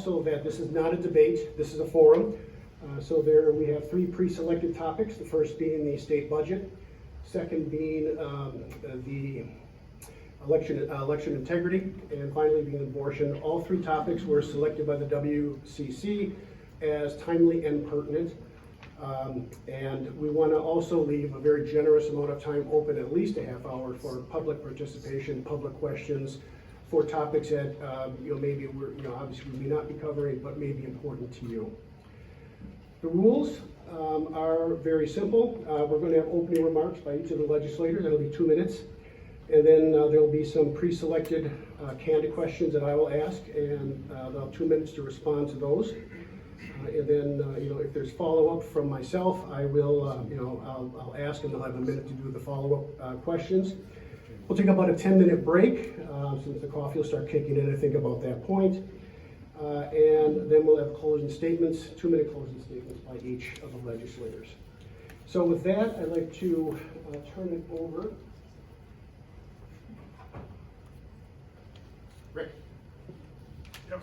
also that this is not a debate, this is a forum. So there we have three pre-selected topics, the first being the state budget, second being the election integrity, and finally being abortion. All three topics were selected by the WCC as timely and pertinent. And we want to also leave a very generous amount of time open, at least a half hour, for public participation, public questions, for topics that maybe we're obviously we may not be covering, but may be important to you. The rules are very simple. We're going to have opening remarks by each of the legislators. That'll be 2 minutes. And then there'll be some pre-selected candid questions that I will ask, and they'll have 2 minutes to respond to those. And then, if there's follow-up from myself, I will, I'll ask, and they'll have a minute to do the follow-up questions. We'll take about a 10-minute break, since the coffee will start kicking in, I think, about that point. And then we'll have closing statements, 2-minute closing statements by each of the legislators. So with that, I'd like to turn it over. Rick. Yes.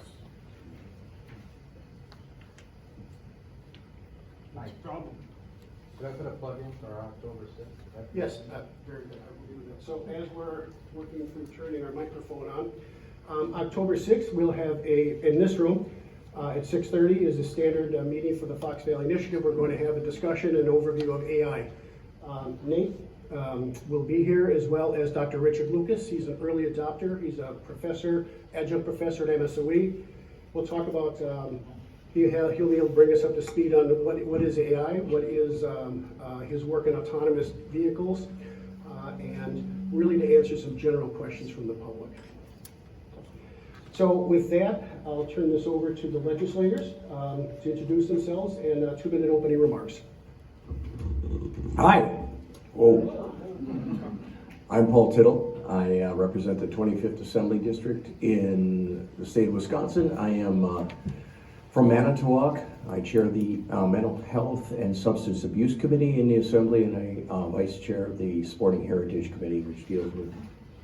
Nice problem. Did I put a plug in for October 6th? Yes, very good. I will do that. So as we're working through turning our microphone on, October 6th, we'll have in this room, at 6:30 is a standard meeting for the Fox Valley Initiative. We're going to have a discussion and overview of AI. Nate will be here, as well as Dr. Richard Lucas. He's an early adopter. He's a professor, adjunct professor at MSOE. We'll talk about, he'll be able to bring us up to speed on what is AI, what is his work in autonomous vehicles, and really to answer some general questions from the public. So with that, I'll turn this over to the legislators to introduce themselves and 2-minute opening remarks. Hi. I'm Paul Tittle. I represent the 25th Assembly District in the state of Wisconsin. I am from Manitowoc. I chair the Mental Health and Substance Abuse Committee in the Assembly, and I vice chair of the Sporting Heritage Committee, which deals with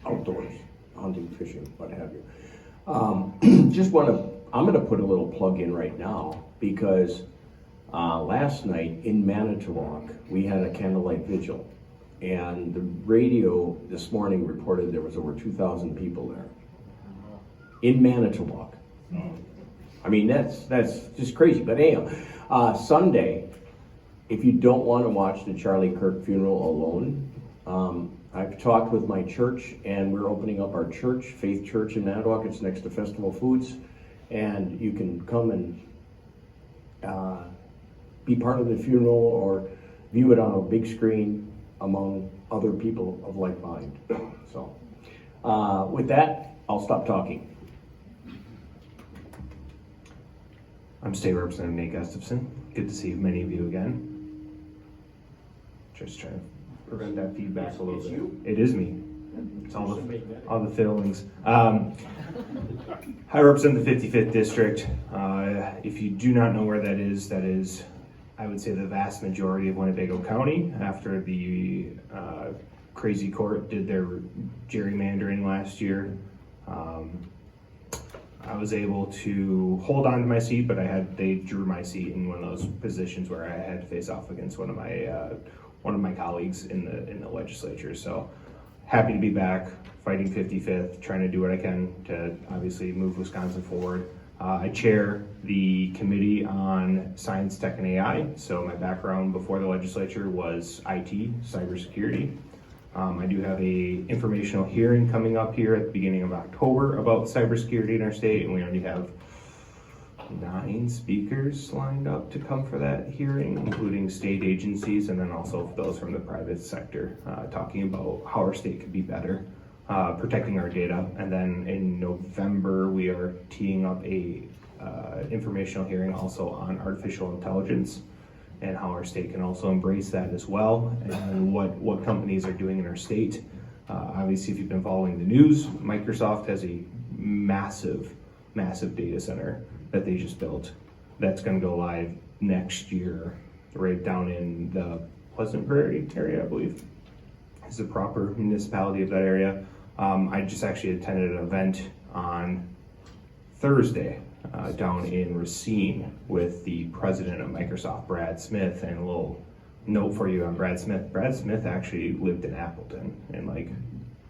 outdoors, hunting, fishing, what have you. I'm going to put a little plug in right now, because last night in Manitowoc, we had a candlelight vigil, and the radio this morning reported there was over 2,000 people there in Manitowoc. I mean, that's just crazy. But anyhow, Sunday, if you don't want to watch the Charlie Kirk funeral alone, I've talked with my church, and we're opening up our church, Faith Church in Manitowoc. It's next to Festival Foods, and you can come and be part of the funeral or view it on a big screen among other people of like mind. So with that, I'll stop talking. I'm State Representative Nate Gustafson. Good to see many of you again. Just trying to prevent that feedback a little bit. You? It is me. It's all the fillings. I represent the 55th District. If you do not know where that is, I would say, the vast majority of Winnebago County. After the crazy court did their gerrymandering last year, I was able to hold on to my seat, but they drew my seat in one of those positions where I had to face off against one of my colleagues in the legislature. So happy to be back, fighting 55th, trying to do what I can to obviously move Wisconsin forward. I chair the Committee on Science, Tech, and AI. So my background before the legislature was IT, cybersecurity. I do have a informational hearing coming up here at the beginning of October about cybersecurity in our state, and we already have 9 speakers lined up to come for that hearing, including state agencies and then also those from the private sector, talking about how our state could be better, protecting our data. And then in November, we are teeing up a informational hearing also on artificial intelligence and how our state can also embrace that as well, and what companies are doing in our state. Obviously, if you've been following the news, Microsoft has a massive data center that they just built that's going to go live next year, right down in the Pleasant Prairie area, I believe is the proper municipality of that area. I just actually attended an event on Thursday down in Racine with the president of Microsoft, Brad Smith, and a little note for you on Brad Smith. Brad Smith actually lived in Appleton and like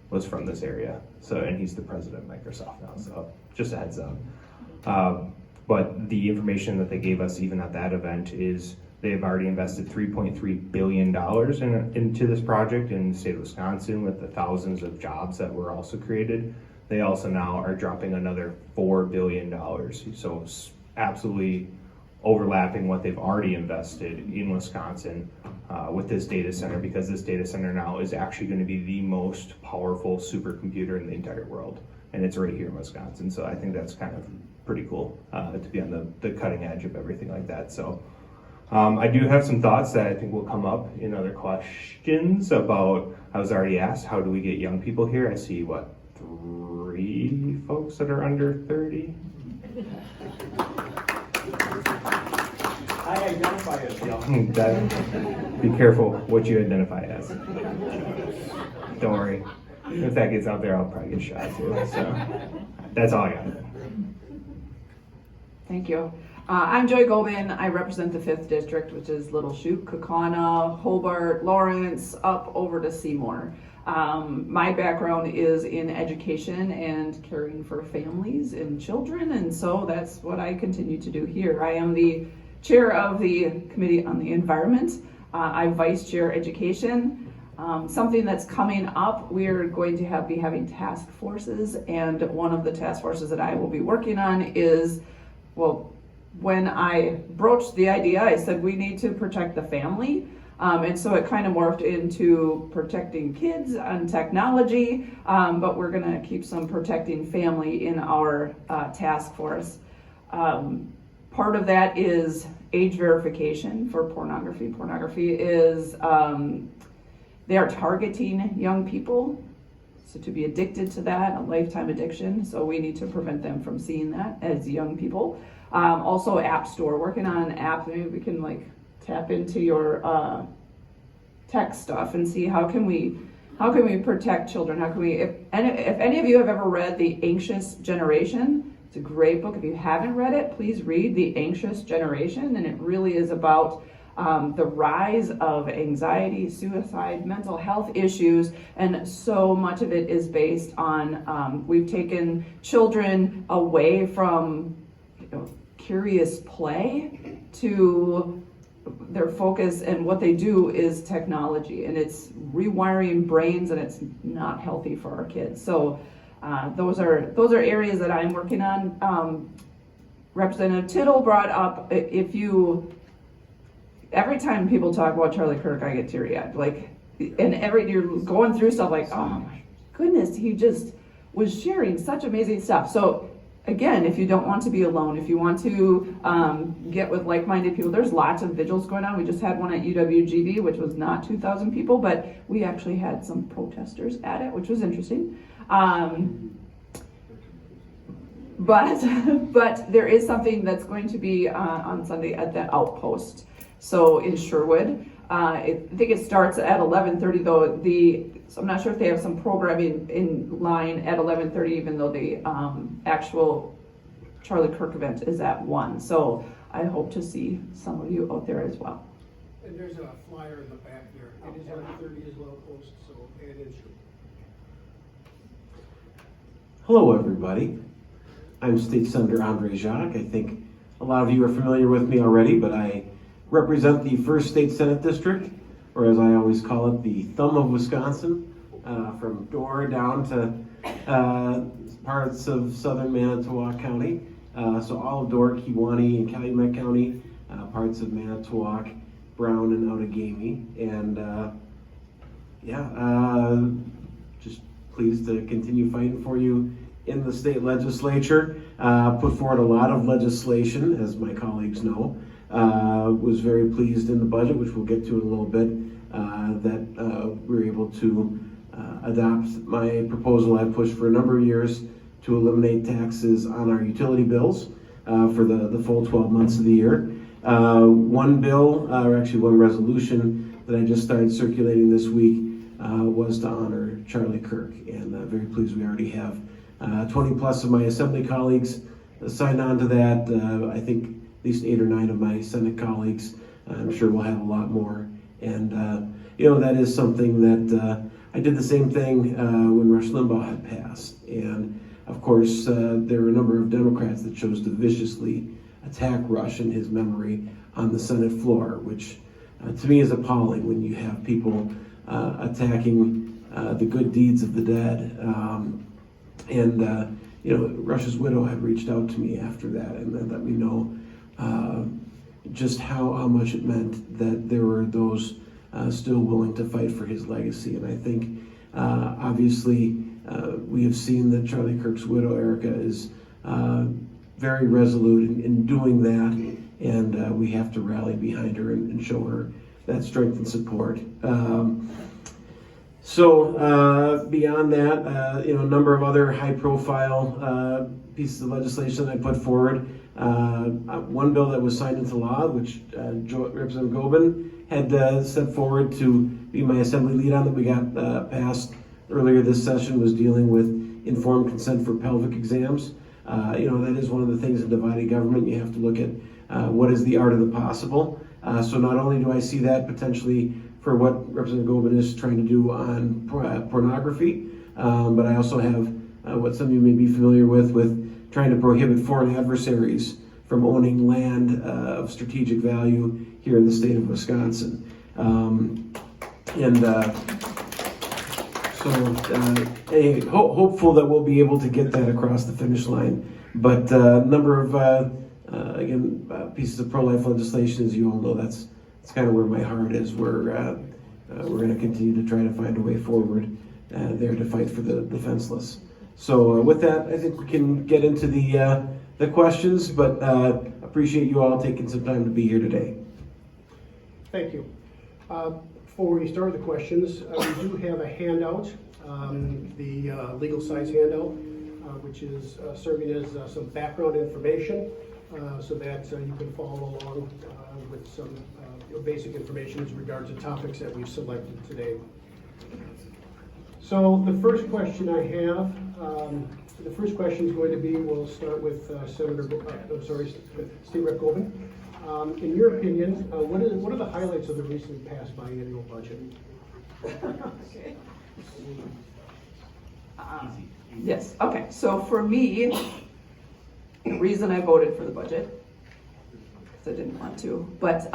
was from this area. So, and he's the president of Microsoft now. So just a heads up. But the information that they gave us even at that event is they have already invested $3.3 billion into this project in the state of Wisconsin with the thousands of jobs that were also created. They also now are dropping another $4 billion. So it's absolutely overlapping what they've already invested in Wisconsin with this data center, because this data center now is actually going to be the most powerful supercomputer in the entire world. And it's right here in Wisconsin. So I think that's kind of pretty cool to be on the cutting edge of everything like that. So I do have some thoughts that I think will come up in other questions about, I was already asked, how do we get young people here? I see, 3 folks that are under 30? I identify as young. Be careful what you identify as. Don't worry. If that gets out there, I'll probably get shot too. So that's all I got. Thank you. I'm Joy Gobin. I represent the 5th District, which is Little Chute, Kaukauna, Hobart, Lawrence, up over to Seymour. My background is in education and caring for families and children, and so that's what I continue to do here. I am the chair of the Committee on the Environment. I vice chair education. Something that's coming up, we're going to be having task forces, and one of the task forces that I will be working on is, well, when I broached the idea, I said we need to protect the family. And so it kind of morphed into protecting kids and technology, but we're going to keep some protecting family in our task force. Part of that is age verification for pornography. Pornography is, they are targeting young people, so to be addicted to that, a lifetime addiction, so we need to prevent them from seeing that as young people. Also App Store, working on an app, maybe we can like tap into your tech stuff and see how can we protect children, how can we, if any of you have ever read The Anxious Generation, it's a great book. If you haven't read it, please read The Anxious Generation, and it really is about the rise of anxiety, suicide, mental health issues, and so much of it is based on, we've taken children away from curious play to their focus, and what they do is technology, and it's rewiring brains, and it's not healthy for our kids. So those are areas that I'm working on. Representative Tittle brought up, every time people talk about Charlie Kirk, I get teary-eyed. You're going through stuff like, oh my goodness, he just was sharing such amazing stuff. So again, if you don't want to be alone, if you want to get with like-minded people, there's lots of vigils going on. We just had one at UWGB, which was not 2,000 people, but we actually had some protesters at it, which was interesting. But there is something that's going to be on Sunday at the Outpost. So in Sherwood, I think it starts at 11:30 though. So I'm not sure if they have some programming in line at 11:30, even though the actual Charlie Kirk event is at 1. So I hope to see some of you out there as well. And there's a flyer in the back there. It is 11:30 as well, post, so it is. Hello, everybody. I'm State Senator Andre Jacques. I think a lot of you are familiar with me already, but I represent the 1st State Senate District, or as I always call it, the thumb of Wisconsin, from Dorr down to parts of southern Manitowoc County. So all of Dorr, Kewaunee, and Calumet County, parts of Manitowoc, Brown, and Outagamie. And just pleased to continue fighting for you in the state legislature. Put forward a lot of legislation, as my colleagues know. Was very pleased in the budget, which we'll get to in a little bit, that we were able to adopt my proposal I pushed for a number of years to eliminate taxes on our utility bills for the full 12 months of the year. One bill, or actually one resolution that I just started circulating this week was to honor Charlie Kirk, and very pleased we already have 20 plus of my assembly colleagues signed on to that. I think at least 8 or 9 of my Senate colleagues. I'm sure we'll have a lot more. And, that is something that I did the same thing when Rush Limbaugh had passed. And, of course, there were a number of Democrats that chose to viciously attack Rush and his memory on the Senate floor, which to me is appalling when you have people attacking the good deeds of the dead. Rush's widow had reached out to me after that and let me know just how much it meant that there were those still willing to fight for his legacy. And I think, obviously, we have seen that Charlie Kirk's widow, Erica, is very resolute in doing that, and we have to rally behind her and show her that strength and support. Beyond that, a number of other high-profile pieces of legislation that I put forward. One bill that was signed into law, which Representative Gobin had set forward to be my assembly lead on, that we got passed earlier this session, was dealing with informed consent for pelvic exams. That is one of the things in divided government. You have to look at what is the art of the possible. So not only do I see that potentially for what Representative Gobin is trying to do on pornography, but I also have what some of you may be familiar with trying to prohibit foreign adversaries from owning land of strategic value here in the state of Wisconsin. Hopeful that we'll be able to get that across the finish line. But a number of, pieces of pro-life legislation, as you all know, that's kind of where my heart is. We're going to continue to try to find a way forward there to fight for the defenseless. So with that, I think we can get into the questions, but appreciate you all taking some time to be here today. Thank you. Before we start the questions, we do have a handout, the legal size handout, which is serving as some background information so that you can follow along with some basic information as regards to topics that we've selected today. So the first question I have, the first question is going to be, we'll start with State Rep Gobin. In your opinion, what are the highlights of the recently passed biennial budget? Okay. Yes, okay, so for me, the reason I voted for the budget, because I didn't want to, but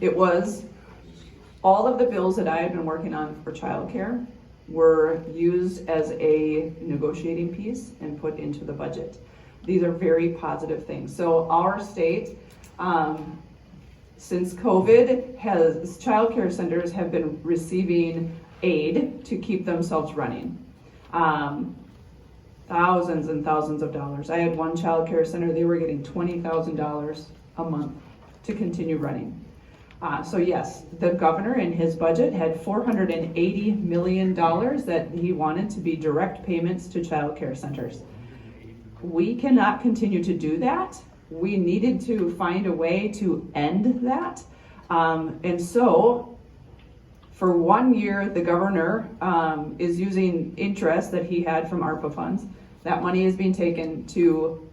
it was all of the bills that I had been working on for childcare were used as a negotiating piece and put into the budget. These are very positive things. So our state, since COVID, childcare centers have been receiving aid to keep themselves running. Thousands and thousands of dollars. I had one childcare center, they were getting $20,000 a month to continue running. So yes, the governor in his budget had $480 million that he wanted to be direct payments to childcare centers. We cannot continue to do that. We needed to find a way to end that. And so for 1 year, the governor is using interest that he had from ARPA funds. That money is being taken to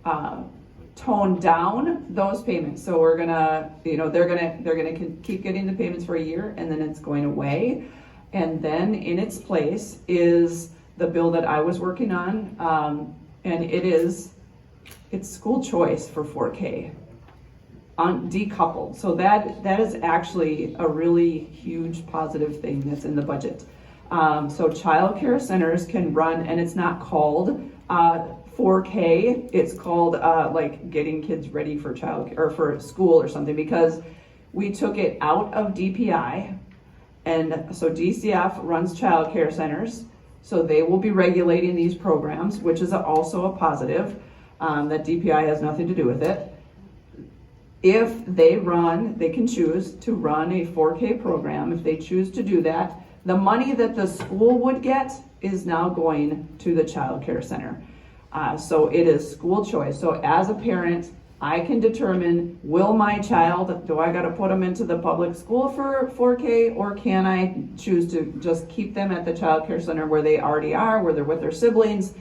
tone down those payments. So we're gonna, they're gonna keep getting the payments for a year, and then it's going away. And then in its place is the bill that I was working on, and it's school choice for 4K, decoupled. So that is actually a really huge positive thing that's in the budget. So childcare centers can run, and it's not called 4K, it's called like getting kids ready for childcare or for school or something, because we took it out of DPI, and so DCF runs childcare centers, so they will be regulating these programs, which is also a positive. That DPI has nothing to do with it. If they can choose to run a 4K program. If they choose to do that, the money that the school would get is now going to the child care center. So it is school choice. So as a parent, I can determine, will my child, do I gotta put them into the public school for 4K, or can I choose to just keep them at the child care center where they already are, where they're with their siblings?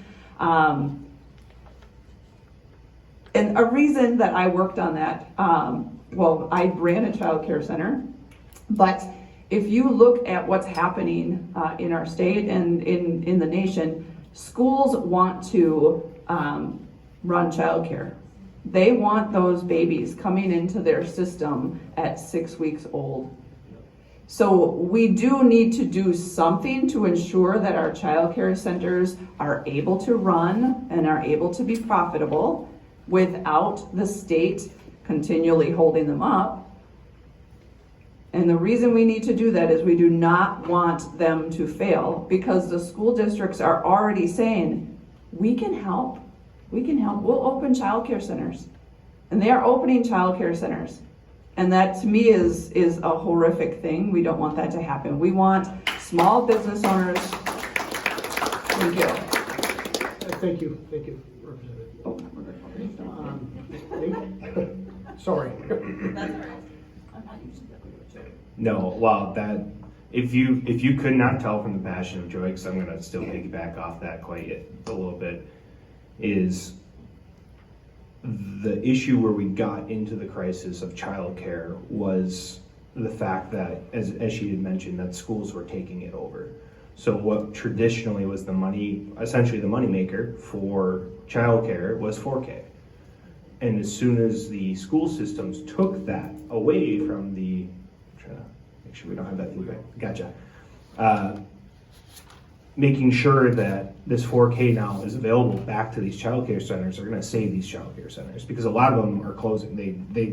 And a reason that I worked on that, well, I ran a child care center, but if you look at what's happening in our state and in the nation, schools want to run childcare. They want those babies coming into their system at 6 weeks old. So we do need to do something to ensure that our child care centers are able to run and are able to be profitable without the state continually holding them up. And the reason we need to do that is we do not want them to fail, because the school districts are already saying, we can help, we'll open childcare centers. And they are opening childcare centers. And that to me is a horrific thing. We don't want that to happen. We want small business owners. Thank you. Thank you, Representative. Oh, we're good. Sorry. No, well, that, if you could not tell from the passion of Joy, because I'm gonna still piggyback off that quite a little bit, is the issue where we got into the crisis of childcare was the fact that, as she had mentioned, that schools were taking it over. So what traditionally was essentially the moneymaker for childcare was 4K. And as soon as the school systems took that away from the, trying to make sure we don't have that feedback, gotcha. Making sure that this 4K now is available back to these childcare centers are gonna save these childcare centers, because a lot of them are closing.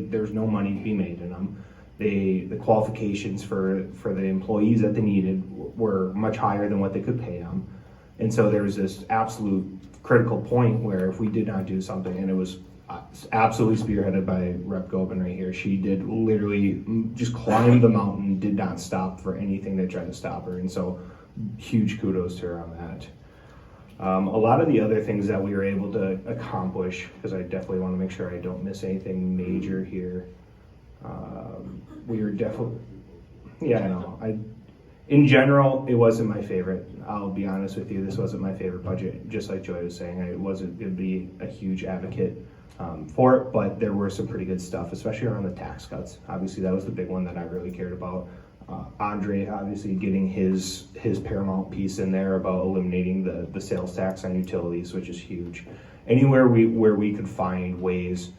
There's no money to be made in them. The qualifications for the employees that they needed were much higher than what they could pay them. And so there was this absolute critical point where if we did not do something, and it was absolutely spearheaded by Rep. Gobin right here. She did literally just climb the mountain, did not stop for anything that tried to stop her. And so huge kudos to her on that. A lot of the other things that we were able to accomplish, because I definitely want to make sure I don't miss anything major here. We were definitely, yeah, no, in general, it wasn't my favorite. I'll be honest with you, this wasn't my favorite budget. Just like Joy was saying, I wasn't going to be a huge advocate for it, but there were some pretty good stuff, especially around the tax cuts. Obviously, that was the big one that I really cared about. Andre, obviously, getting his paramount piece in there about eliminating the sales tax on utilities, which is huge. Anywhere where we could find ways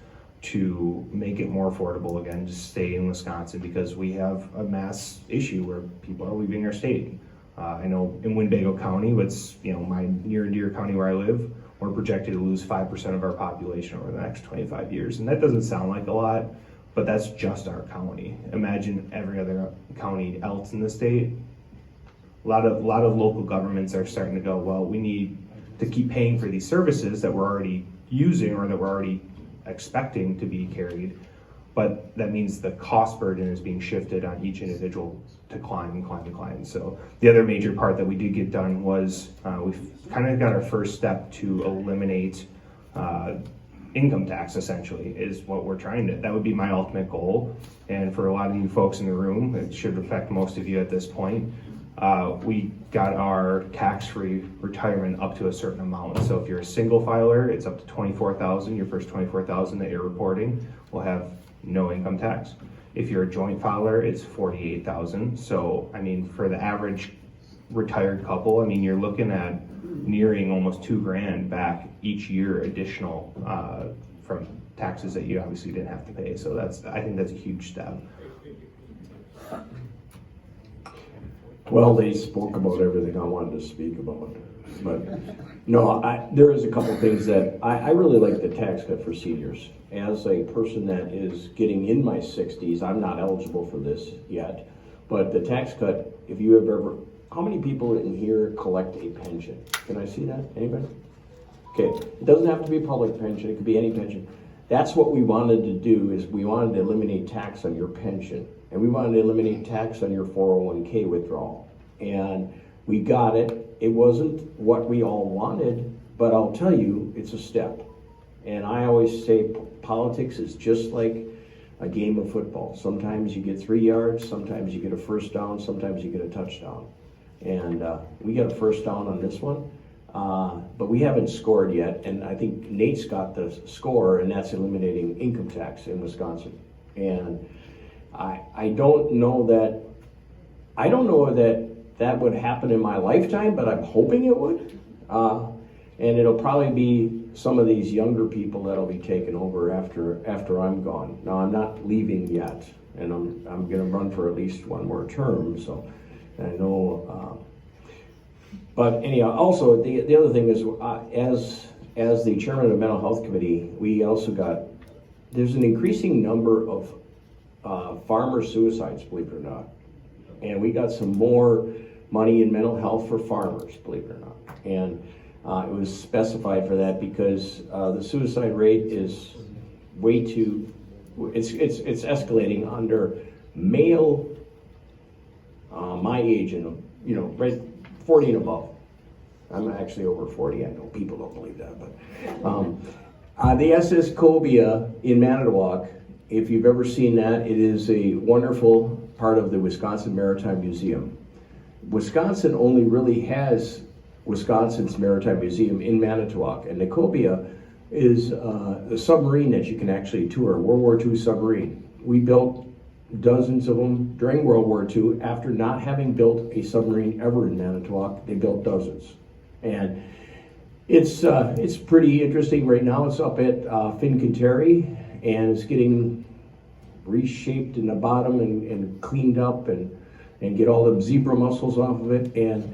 to make it more affordable, again, just stay in Wisconsin, because we have a mass issue where people are leaving our state. I know in Winnebago County, what's my near and dear county where I live, we're projected to lose 5% of our population over the next 25 years. And that doesn't sound like a lot, but that's just our county. Imagine every other county else in the state. A lot of local governments are starting to go, well, we need to keep paying for these services that we're already using or that we're already expecting to be carried, but that means the cost burden is being shifted on each individual to climb and climb and climb. So the other major part that we did get done was we've kind of got our first step to eliminate income tax, essentially, is what we're trying to, that would be my ultimate goal. And for a lot of you folks in the room, it should affect most of you at this point. We got our tax-free retirement up to a certain amount. So if you're a single filer, it's up to $24,000. Your first $24,000 that you're reporting will have no income tax. If you're a joint filer, it's $48,000. So, I mean, for the average retired couple, I mean, you're looking at nearing almost $2,000 back each year additional from taxes that you obviously didn't have to pay. So I think that's a huge step. Well, they spoke about everything I wanted to speak about, but no, there is a couple things that I really like the tax cut for seniors. As a person that is getting in my 60s, I'm not eligible for this yet, but the tax cut, if you have ever, how many people in here collect a pension? Can I see that? Anybody? Okay, it doesn't have to be a public pension, it could be any pension. That's what we wanted to do, is we wanted to eliminate tax on your pension. And we wanted to eliminate tax on your 401k withdrawal. And we got it. It wasn't what we all wanted, but I'll tell you, it's a step. And I always say politics is just like a game of football. Sometimes you get 3 yards, sometimes you get a first down, sometimes you get a touchdown. And we got a first down on this one. But we haven't scored yet, and I think Nate's got the score, and that's eliminating income tax in Wisconsin. And I don't know that that would happen in my lifetime, but I'm hoping it would. And it'll probably be some of these younger people that'll be taken over after I'm gone. Now, I'm not leaving yet, and I'm gonna run for at least one more term, so I know. But anyhow, also, the other thing is, as the chairman of the Mental Health Committee, we also there's an increasing number of farmer suicides, believe it or not. And we got some more money in mental health for farmers, believe it or not. And it was specified for that because the suicide rate is way too, it's escalating under male my age and, right, 40 and above. I'm actually over 40. I know people don't believe that, but the SS Cobia in Manitowoc, if you've ever seen that, it is a wonderful part of the Wisconsin Maritime Museum. Wisconsin only really has Wisconsin's Maritime Museum in Manitowoc, and the Cobia is a submarine that you can actually tour, a World War II submarine. We built dozens of them during World War II. After not having built a submarine ever in Manitowoc, they built dozens. And it's pretty interesting right now. It's up at Fincanterre, and it's getting reshaped in the bottom and cleaned up and get all the zebra mussels off of it. And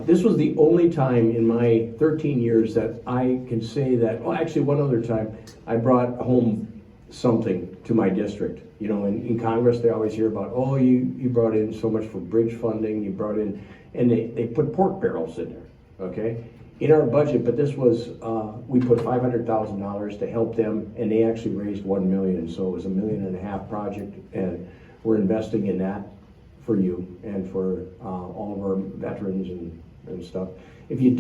this was the only time in my 13 years that I can say that, well, actually one other time, I brought home something to my district. In Congress, they always hear about, oh, you brought in so much for bridge funding, you brought in, and they put pork barrels in there, okay? In our budget, but this was, we put $500,000 to help them, and they actually raised $1 million, so it was $1.5 million project, and we're investing in that for you and for all of our veterans and stuff. If you've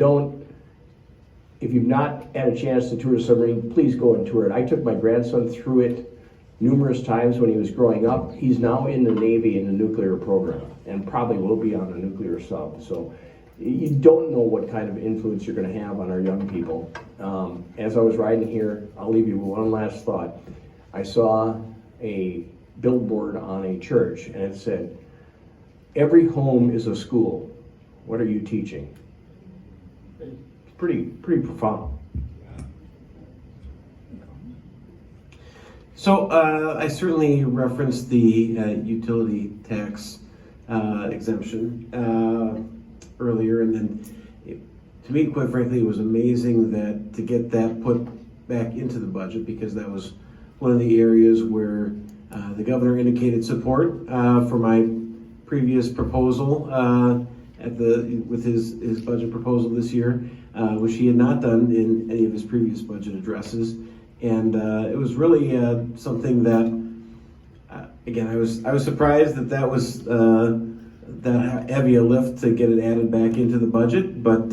not had a chance to tour a submarine, please go and tour it. I took my grandson through it numerous times when he was growing up. He's now in the Navy in the nuclear program and probably will be on a nuclear sub. So you don't know what kind of influence you're going to have on our young people. As I was riding here, I'll leave you with one last thought. I saw a billboard on a church, and it said, "Every home is a school. What are you teaching?" It's pretty profound. So I certainly referenced the utility tax exemption earlier, and then to me, quite frankly, it was amazing that to get that put back into the budget, because that was one of the areas where the governor indicated support for my previous proposal with his budget proposal this year, which he had not done in any of his previous budget addresses. And it was really something that, again, I was surprised that was that heavy a lift to get it added back into the budget, but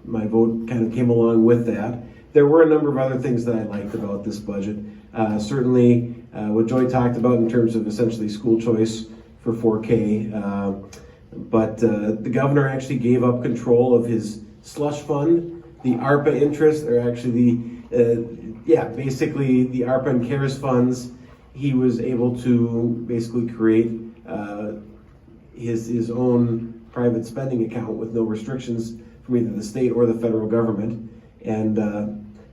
my vote kind of came along with that. There were a number of other things that I liked about this budget. Certainly, what Joy talked about in terms of essentially school choice for 4K, but the governor actually gave up control of his slush fund. The ARPA interest, or actually basically the ARPA and CARES funds, he was able to basically create his own private spending account with no restrictions from either the state or the federal government. And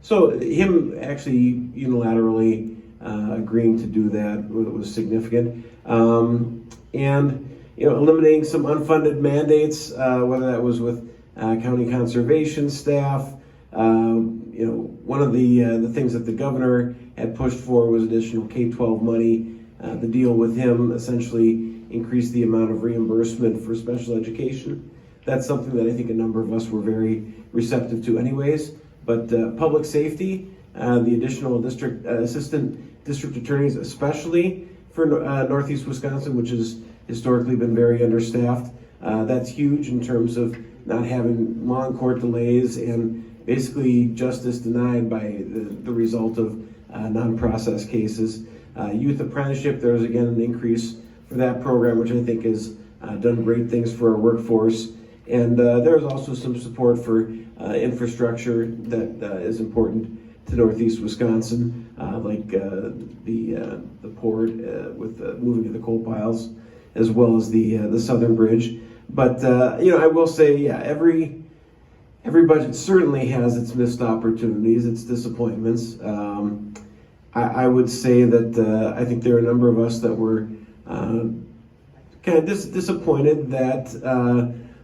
so him actually unilaterally agreeing to do that was significant. And eliminating some unfunded mandates, whether that was with county conservation staff. One of the things that the governor had pushed for was additional K-12 money. The deal with him essentially increased the amount of reimbursement for special education. That's something that I think a number of us were very receptive to anyways. But public safety, the additional assistant district attorneys, especially for Northeast Wisconsin, which has historically been very understaffed, that's huge in terms of not having long court delays and basically justice denied by the result of non-processed cases. Youth apprenticeship, there's again an increase for that program, which I think has done great things for our workforce. And there is also some support for infrastructure that is important to Northeast Wisconsin, like the port with moving to the coal piles, as well as the Southern Bridge. But I will say, yeah, every budget certainly has its missed opportunities, its disappointments. I would say that I think there are a number of us that were kind of disappointed that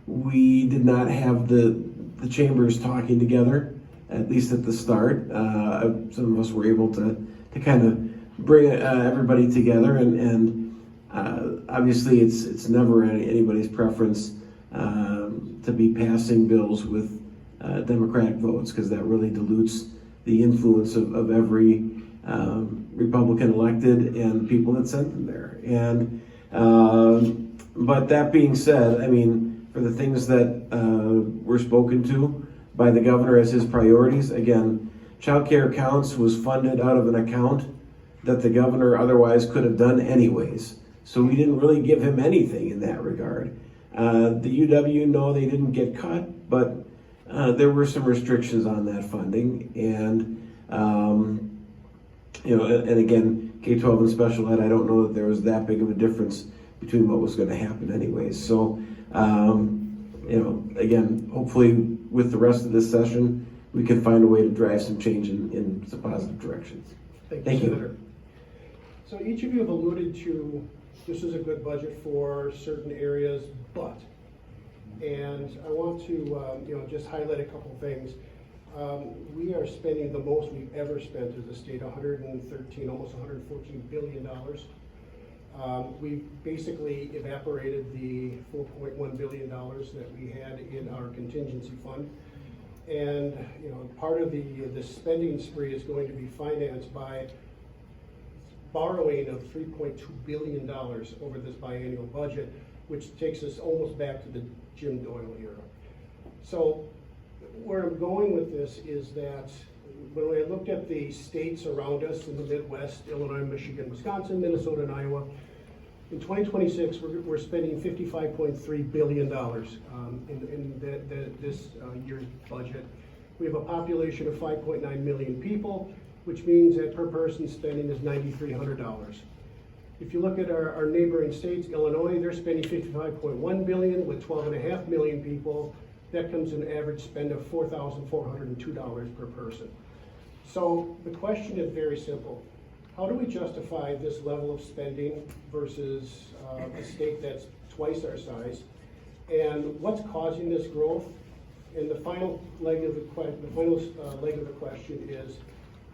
we did not have the chambers talking together, at least at the start. Some of us were able to kind of bring everybody together, and obviously it's never anybody's preference to be passing bills with Democratic votes, because that really dilutes the influence of every Republican elected and people that sent them there. And but that being said, I mean, for the things that were spoken to by the governor as his priorities, again, Child Care Counts was funded out of an account that the governor otherwise could have done anyways. So we didn't really give him anything in that regard. The UW, no, they didn't get cut, but there were some restrictions on that funding. And and again, K-12 and special ed, I don't know that there was that big of a difference between what was going to happen anyways. So, again, hopefully with the rest of this session, we can find a way to drive some change in some positive directions. Thank you. Senator. So each of you have alluded to this is a good budget for certain areas, but, and I want to just highlight a couple things. We are spending the most we've ever spent as a state, almost $114 billion. We basically evaporated the $4.1 billion that we had in our contingency fund. And part of the spending spree is going to be financed by borrowing of $3.2 billion over this biannual budget, which takes us almost back to the Jim Doyle era. So where I'm going with this is that when I looked at the states around us in the Midwest, Illinois, Michigan, Wisconsin, Minnesota, and Iowa, in 2026, we're spending $55.3 billion in this year's budget. We have a population of 5.9 million people, which means that per person spending is $9,300. If you look at our neighboring states, Illinois, they're spending $55.1 billion with 12.5 million people. That comes to an average spend of $4,402 per person. So the question is very simple. How do we justify this level of spending versus a state that's twice our size? And what's causing this growth? And the final leg of the question is,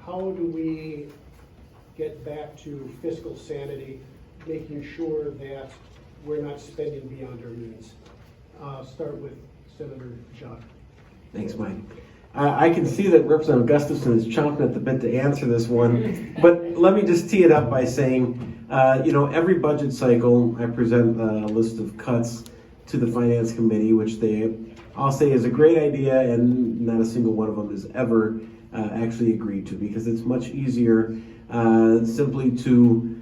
how do we get back to fiscal sanity, making sure that we're not spending beyond our means? Start with Senator John. Thanks, Mike. I can see that Representative Gustafson is chomping at the bit to answer this one, but let me just tee it up by saying, every budget cycle I present a list of cuts to the Finance Committee, which I'll say is a great idea, and not a single one of them has ever actually agreed to, because it's much easier simply to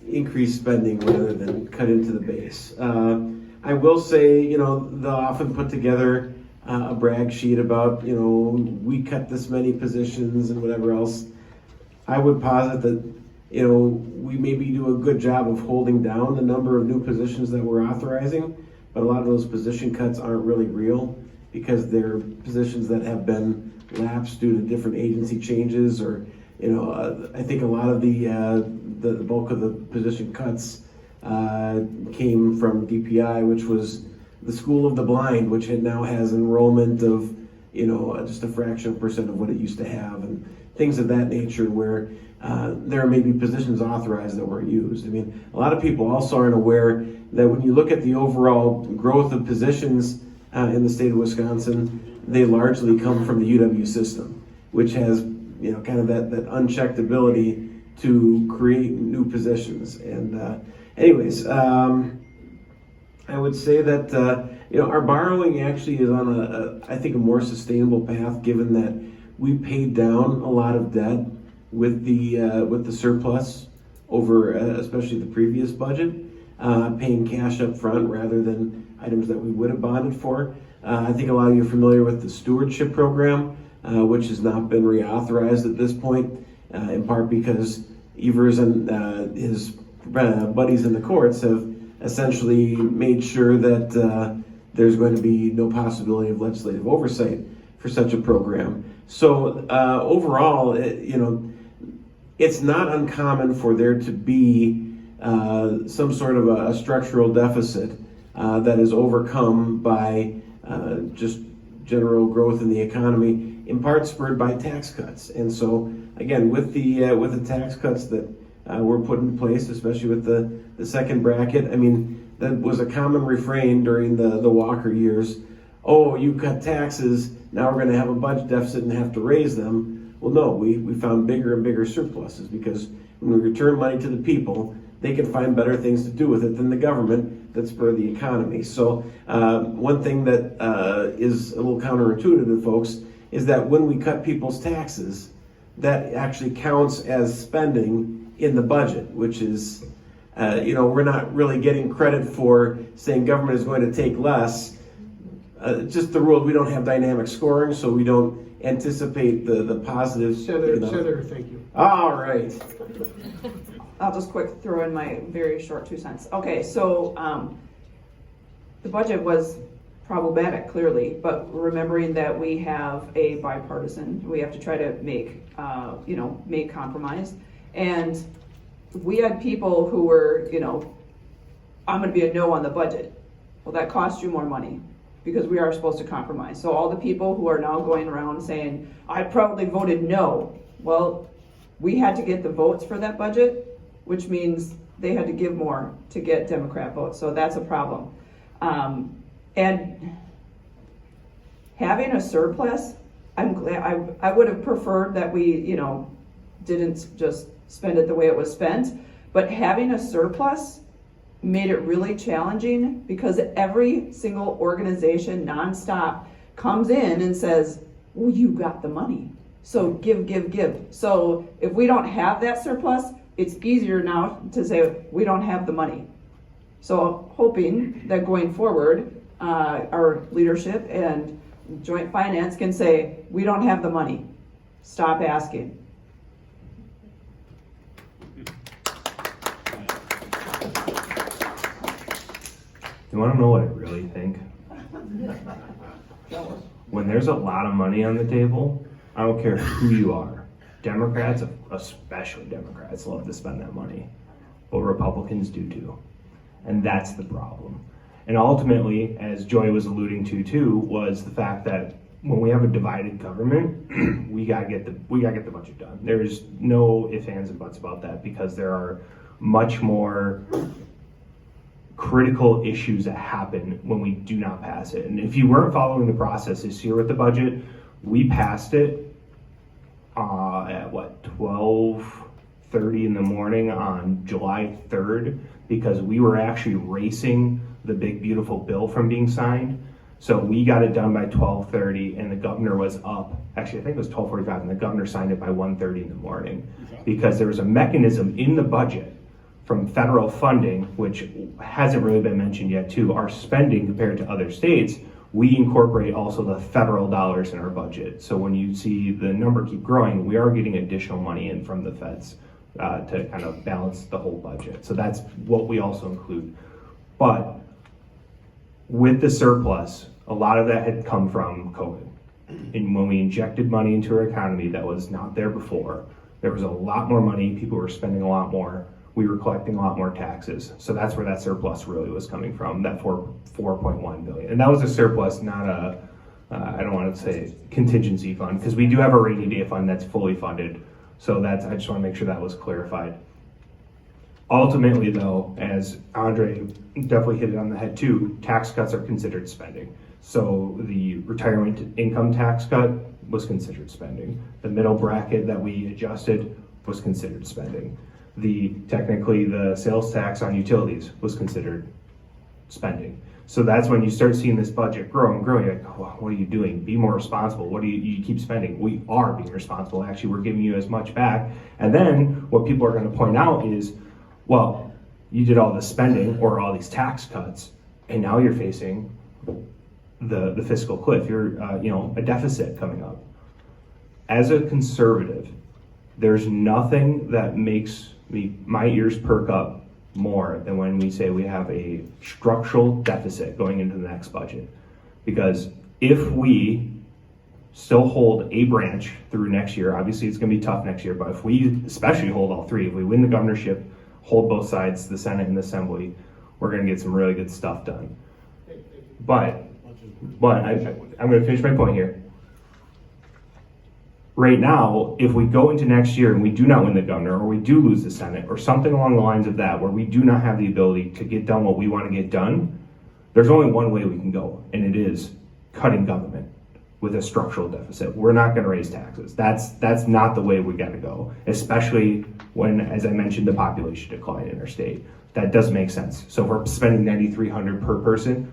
increase spending rather than cut into the base. I will say, they'll often put together a brag sheet about, we cut this many positions and whatever else. I would posit that, we maybe do a good job of holding down the number of new positions that we're authorizing, but a lot of those position cuts aren't really real, because they're positions that have been lapsed due to different agency changes, or, I think a lot of the bulk of the position cuts came from DPI, which was the School of the Blind, which now has enrollment of, just a fraction of % of what it used to have, and things of that nature, where there may be positions authorized that weren't used. I mean, a lot of people also aren't aware that when you look at the overall growth of positions in the state of Wisconsin, they largely come from the UW system, which has, kind of that unchecked ability to create new positions. And anyways, I would say that our borrowing actually is on I think a more sustainable path, given that we paid down a lot of debt with the surplus over especially the previous budget. paying cash up front rather than items that we would have bonded for. I think a lot of you are familiar with the stewardship program, which has not been reauthorized at this point, in part because Evers and his buddies in the courts have essentially made sure that there's going to be no possibility of legislative oversight for such a program. So overall, it's not uncommon for there to be some sort of a structural deficit that is overcome by just general growth in the economy, in part spurred by tax cuts. And so, again, with the tax cuts that were put in place, especially with the second bracket, I mean, that was a common refrain during the Walker years. Oh, you cut taxes, now we're going to have a budget deficit and have to raise them. Well, no, we found bigger and bigger surpluses, because when we return money to the people, they can find better things to do with it than the government that spur the economy. So one thing that is a little counterintuitive to folks is that when we cut people's taxes, that actually counts as spending in the budget, which is, we're not really getting credit for saying government is going to take less. Just the rule, we don't have dynamic scoring, so we don't anticipate the positives. Senator, thank you. All right. I'll just quick throw in my very short 2 cents. Okay, so the budget was problematic, clearly, but remembering that we have a bipartisan, we have to try to make compromise. And we had people who were, I'm going to be a no on the budget. Well, that costs you more money, because we are supposed to compromise. So all the people who are now going around saying, I probably voted no. Well, we had to get the votes for that budget, which means they had to give more to get Democrat votes. So that's a problem. And having a surplus, I'm glad, I would have preferred that we, didn't just spend it the way it was spent, but having a surplus made it really challenging, because every single organization nonstop comes in and says, well, you got the money, so give. So if we don't have that surplus, it's easier now to say we don't have the money. So hoping that going forward, our leadership and joint finance can say, we don't have the money, stop asking. You want to know what I really think? When there's a lot of money on the table, I don't care who you are. Democrats, especially Democrats, love to spend that money, but Republicans do too. And that's the problem. And ultimately, as Joy was alluding to too, was the fact that when we have a divided government, we gotta get the budget done. There's no ifs, ands, and buts about that, because there are much more critical issues that happen when we do not pass it. And if you weren't following the process this year with the budget, we passed it at 12:30 in the morning on July 3rd, because we were actually racing the big beautiful bill from being signed. So we got it done by 12:30, and the governor was up. Actually, I think it was 12:45, and the governor signed it by 1:30 in the morning, because there was a mechanism in the budget from federal funding, which hasn't really been mentioned yet too, our spending compared to other states. We incorporate also the federal dollars in our budget. So when you see the number keep growing, we are getting additional money in from the feds to kind of balance the whole budget. So that's what we also include. But with the surplus, a lot of that had come from COVID. And when we injected money into our economy that was not there before, there was a lot more money, people were spending a lot more, we were collecting a lot more taxes. So that's where that surplus really was coming from, that 4.1 billion. And that was a surplus, not a, I don't want to say contingency fund, because we do have a rainy day fund that's fully funded. So I just want to make sure that was clarified. Ultimately though, as Andre definitely hit it on the head too, tax cuts are considered spending. So the retirement income tax cut was considered spending. The middle bracket that we adjusted was considered spending. Technically the sales tax on utilities was considered spending. So that's when you start seeing this budget grow and grow. You're like, oh, what are you doing? Be more responsible. What do you keep spending? We are being responsible. Actually, we're giving you as much back. And then what people are going to point out is, well, you did all this spending or all these tax cuts, and now you're facing the fiscal cliff. You're, a deficit coming up. As a conservative, there's nothing that makes my ears perk up more than when we say we have a structural deficit going into the next budget. Because if we still hold a branch through next year, obviously it's going to be tough next year, but if we especially hold all three, if we win the governorship, hold both sides, the Senate and the Assembly, we're going to get some really good stuff done. But I'm going to finish my point here. Right now, if we go into next year and we do not win the governor, or we do lose the Senate, or something along the lines of that, where we do not have the ability to get done what we want to get done, there's only one way we can go, and it is cutting government with a structural deficit. We're not going to raise taxes. That's not the way we got to go, especially when, as I mentioned, the population decline in our state. That doesn't make sense. So if we're spending $9,300 per person,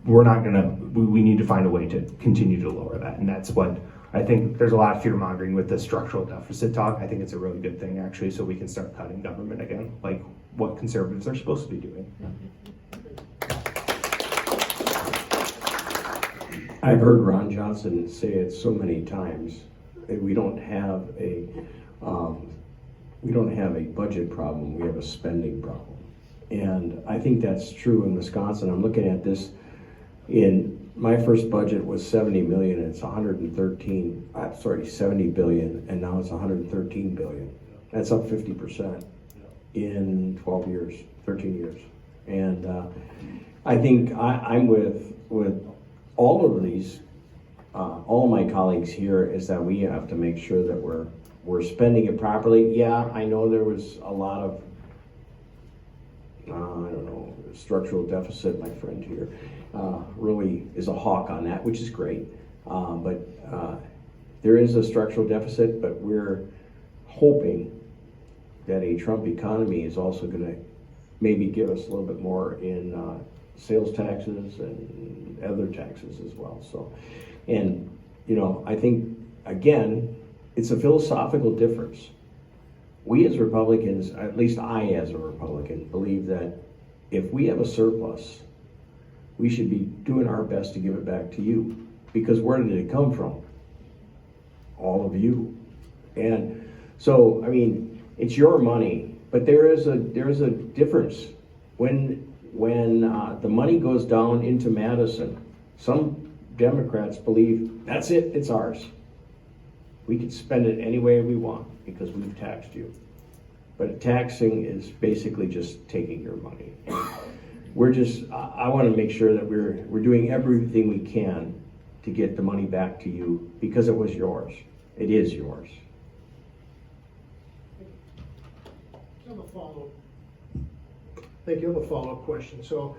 we're not going to. We need to find a way to continue to lower that, and that's what I think. There's a lot of fear mongering with the structural deficit talk. I think it's a really good thing, actually, so we can start cutting government again, like what conservatives are supposed to be doing. I've heard Ron Johnson say it so many times. We don't have a budget problem. We have a spending problem, and I think that's true in Wisconsin. I'm looking at this. In my first budget was 70 million. And it's 70 billion, and now it's 113 billion. That's up 50% in 12 years, 13 years, and I think I'm with all of these, all of my colleagues here, is that we have to make sure that we're spending it properly. Yeah, I know there was a lot of, structural deficit. My friend here really is a hawk on that, which is great. But there is a structural deficit, but we're hoping that a Trump economy is also going to maybe give us a little bit more in sales taxes and other taxes as well. So, and I think again, it's a philosophical difference. We as Republicans, at least I as a Republican, believe that if we have a surplus, we should be doing our best to give it back to you. Because where did it come from? All of you. And so, I mean, it's your money, but there is a difference. When the money goes down into Madison, some Democrats believe that's it, it's ours. We can spend it any way we want because we've taxed you. But taxing is basically just taking your money. I want to make sure that we're doing everything we can to get the money back to you because it was yours. It is yours. I have a follow-up. Thank you. I have a follow-up question. So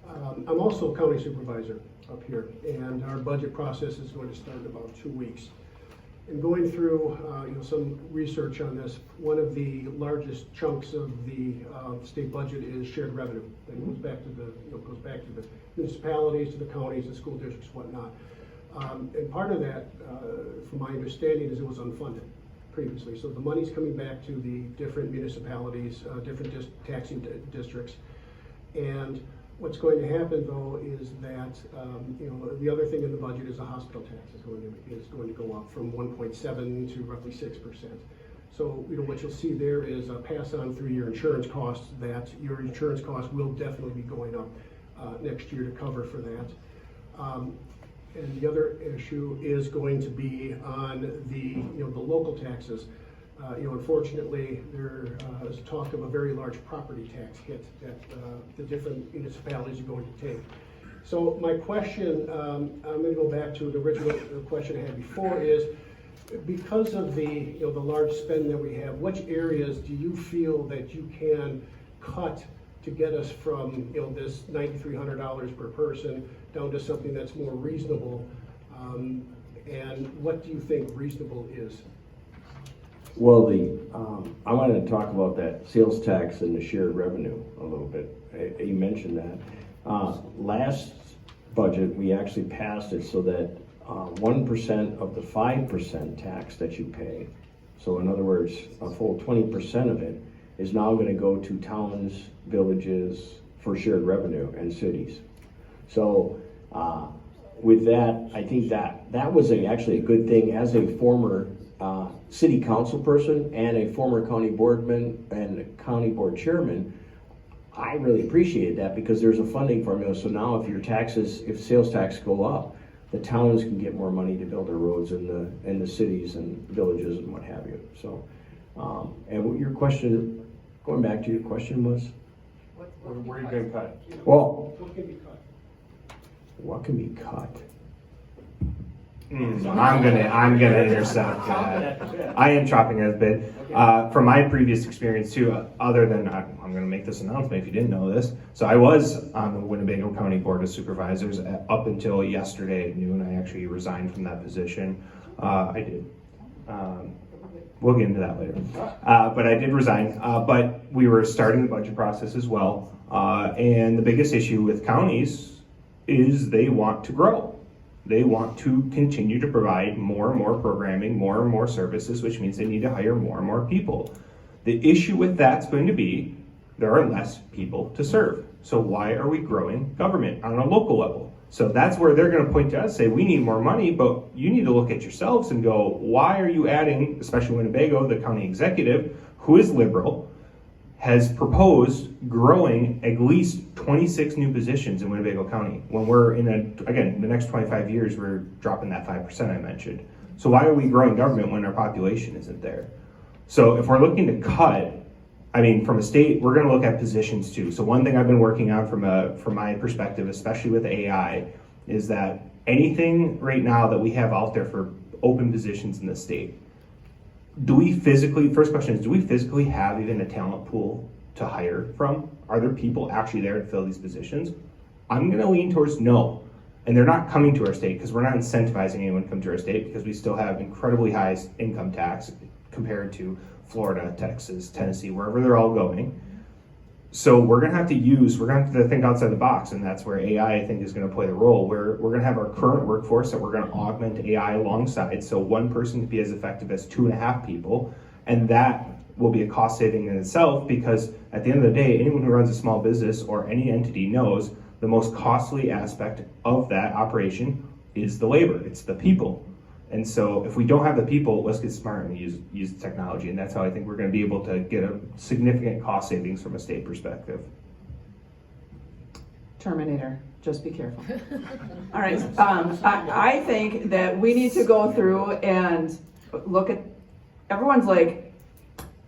I'm also a county supervisor up here, and our budget process is going to start in about 2 weeks. And going through some research on this, one of the largest chunks of the state budget is shared revenue. That goes back to the municipalities, to the counties, the school districts, whatnot. And part of that, from my understanding, is it was unfunded previously. So the money's coming back to the different municipalities, different taxing districts. And what's going to happen, though, is that the other thing in the budget is the hospital tax is going to go up from 1.7 to roughly 6%. So what you'll see there is a pass on through your insurance costs. That your insurance costs will definitely be going up next year to cover for that. And the other issue is going to be on the local taxes. Unfortunately, there is talk of a very large property tax hit that the different municipalities are going to take. So my question, I'm going to go back to the original question I had before, is because of the the large spend that we have, which areas do you feel that you can cut to get us from this $9,300 per person down to something that's more reasonable? And what do you think reasonable is? Well, I wanted to talk about that sales tax and the shared revenue a little bit. You mentioned that. Last budget, we actually passed it so that 1% of the 5% tax that you pay, so in other words, a full 20% of it, is now gonna go to towns, villages for shared revenue and cities. So, with that, I think that was actually a good thing. As a former city council person and a former county boardman and county board chairman, I really appreciated that because there's a funding formula. So now if sales tax go up, the towns can get more money to build their roads in the cities and villages and what have you. So, and what your question, going back to your question was? Where are you gonna cut? Well, What can be cut? what can be cut? I'm gonna intercept that. I am chopping at a bit. From my previous experience too, other than, I'm gonna make this announcement if you didn't know this. So I was on the Winnebago County Board of Supervisors up until yesterday at noon. I actually resigned from that position. I did. We'll get into that later. But I did resign, but we were starting the budget process as well. And the biggest issue with counties is they want to grow. They want to continue to provide more and more programming, more and more services, which means they need to hire more and more people. The issue with that's going to be there are less people to serve. So why are we growing government on a local level? So that's where they're going to point to us, say we need more money, but you need to look at yourselves and go, why are you adding, especially Winnebago, the county executive, who is liberal, has proposed growing at least 26 new positions in Winnebago County. When we're again, the next 25 years, we're dropping that 5% I mentioned. So why are we growing government when our population isn't there? So if we're looking to cut, I mean, from a state, we're gonna look at positions too. So one thing I've been working on from my perspective, especially with AI, is that anything right now that we have out there for open positions in the state, first question is, do we physically have even a talent pool to hire from? Are there people actually there to fill these positions? I'm gonna lean towards no. And they're not coming to our state because we're not incentivizing anyone to come to our state because we still have incredibly high income tax compared to Florida, Texas, Tennessee, wherever they're all going. So we're gonna have to think outside the box, and that's where AI, I think, is gonna play the role. We're gonna have our current workforce that we're gonna augment AI alongside, so one person can be as effective as 2.5 people, and that will be a cost saving in itself, because at the end of the day, anyone who runs a small business or any entity knows the most costly aspect of that operation is the labor, it's the people. And so if we don't have the people, let's get smart and use the technology. And that's how I think we're gonna be able to get a significant cost savings from a state perspective. Terminator, just be careful. All right, I think that we need to go through and look at, everyone's like,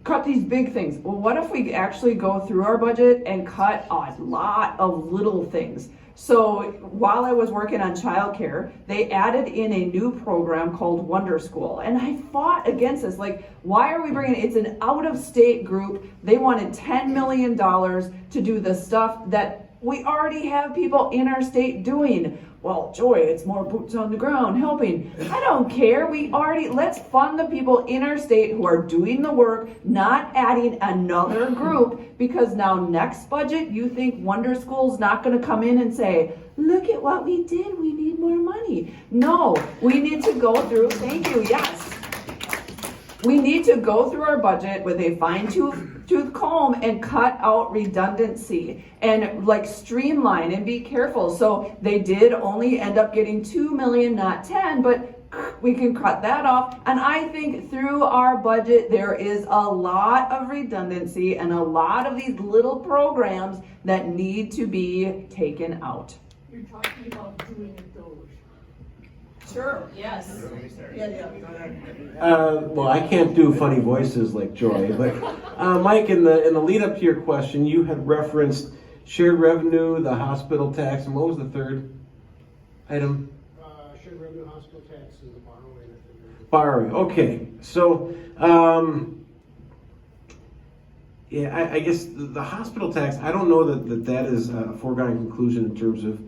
cut these big things. Well, what if we actually go through our budget and cut a lot of little things? So while I was working on childcare, they added in a new program called Wonder School. And I fought against this. Like, why are we bringing it? It's an out-of-state group. They wanted $10 million to do the stuff that we already have people in our state doing. Well, Joy, it's more boots on the ground helping. I don't care. Let's fund the people in our state who are doing the work, not adding another group, because now next budget, you think Wonder School's not gonna come in and say, look at what we did, we need more money. No, we need to go through, thank you, yes. We need to go through our budget with a fine-tooth comb and cut out redundancy and like streamline and be careful. So they did only end up getting 2 million, not 10, but we can cut that off. And I think through our budget, there is a lot of redundancy and a lot of these little programs that need to be taken out. You're talking about doing it those. Sure, yes. Well, I can't do funny voices like Joy, but Mike, in the lead up to your question, you had referenced shared revenue, the hospital tax, and what was the third item? Shared revenue, hospital tax, and the borrowing. Borrowing. Okay, so yeah, I guess the hospital tax, I don't know that is a foregone conclusion in terms of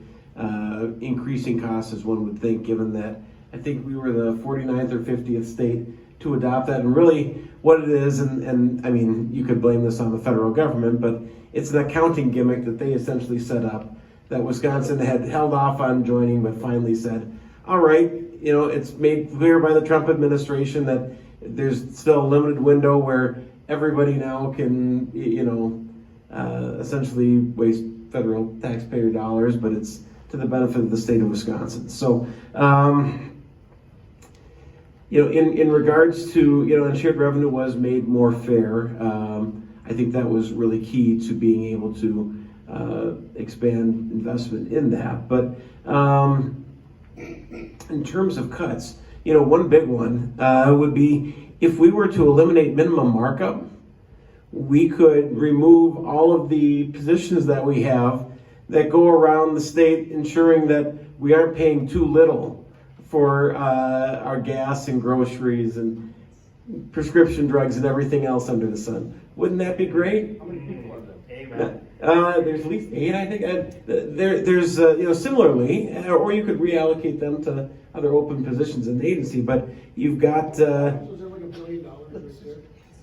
increasing costs, as one would think, given that I think we were the 49th or 50th state to adopt that. And really what it is, and I mean, you could blame this on the federal government, but it's an accounting gimmick that they essentially set up that Wisconsin had held off on joining, but finally said, all right, it's made clear by the Trump administration that there's still a limited window where everybody now can, essentially waste federal taxpayer dollars, but it's to the benefit of the state of Wisconsin. So, in regards to, and shared revenue was made more fair. I think that was really key to being able to expand investment in that. But in terms of cuts, one big one would be if we were to eliminate minimum markup, we could remove all of the positions that we have that go around the state ensuring that we aren't paying too little for our gas and groceries and prescription drugs and everything else under the sun. Wouldn't that be great? How many people are there? Amen. There's at least 8, I think. There's similarly, or you could reallocate them to other open positions in the agency. But you've got. So is there like $1 billion right there?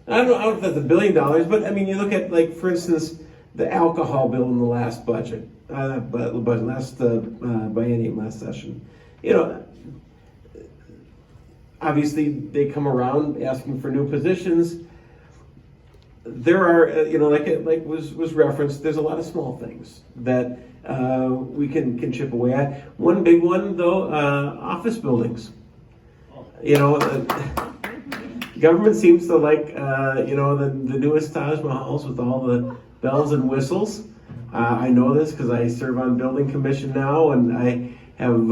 I don't know if that's $1 billion, but I mean, you look at, like, for instance, the alcohol bill in the last budget, last biennium, last session. Obviously, they come around asking for new positions. There are, like was referenced, there's a lot of small things that we can chip away at. One big one, though, office buildings. Government seems to like, the newest Taj Mahals with all the bells and whistles. I know this because I serve on building commission now, and I have,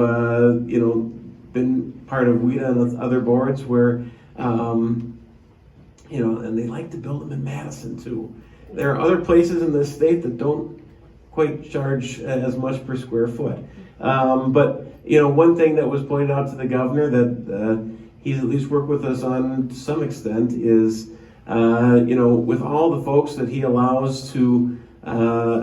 been part of WIDA and other boards where, and they like to build them in Madison too. There are other places in this state that don't quite charge as much per square foot. But one thing that was pointed out to the governor that he's at least worked with us on to some extent is, with all the folks that he allows to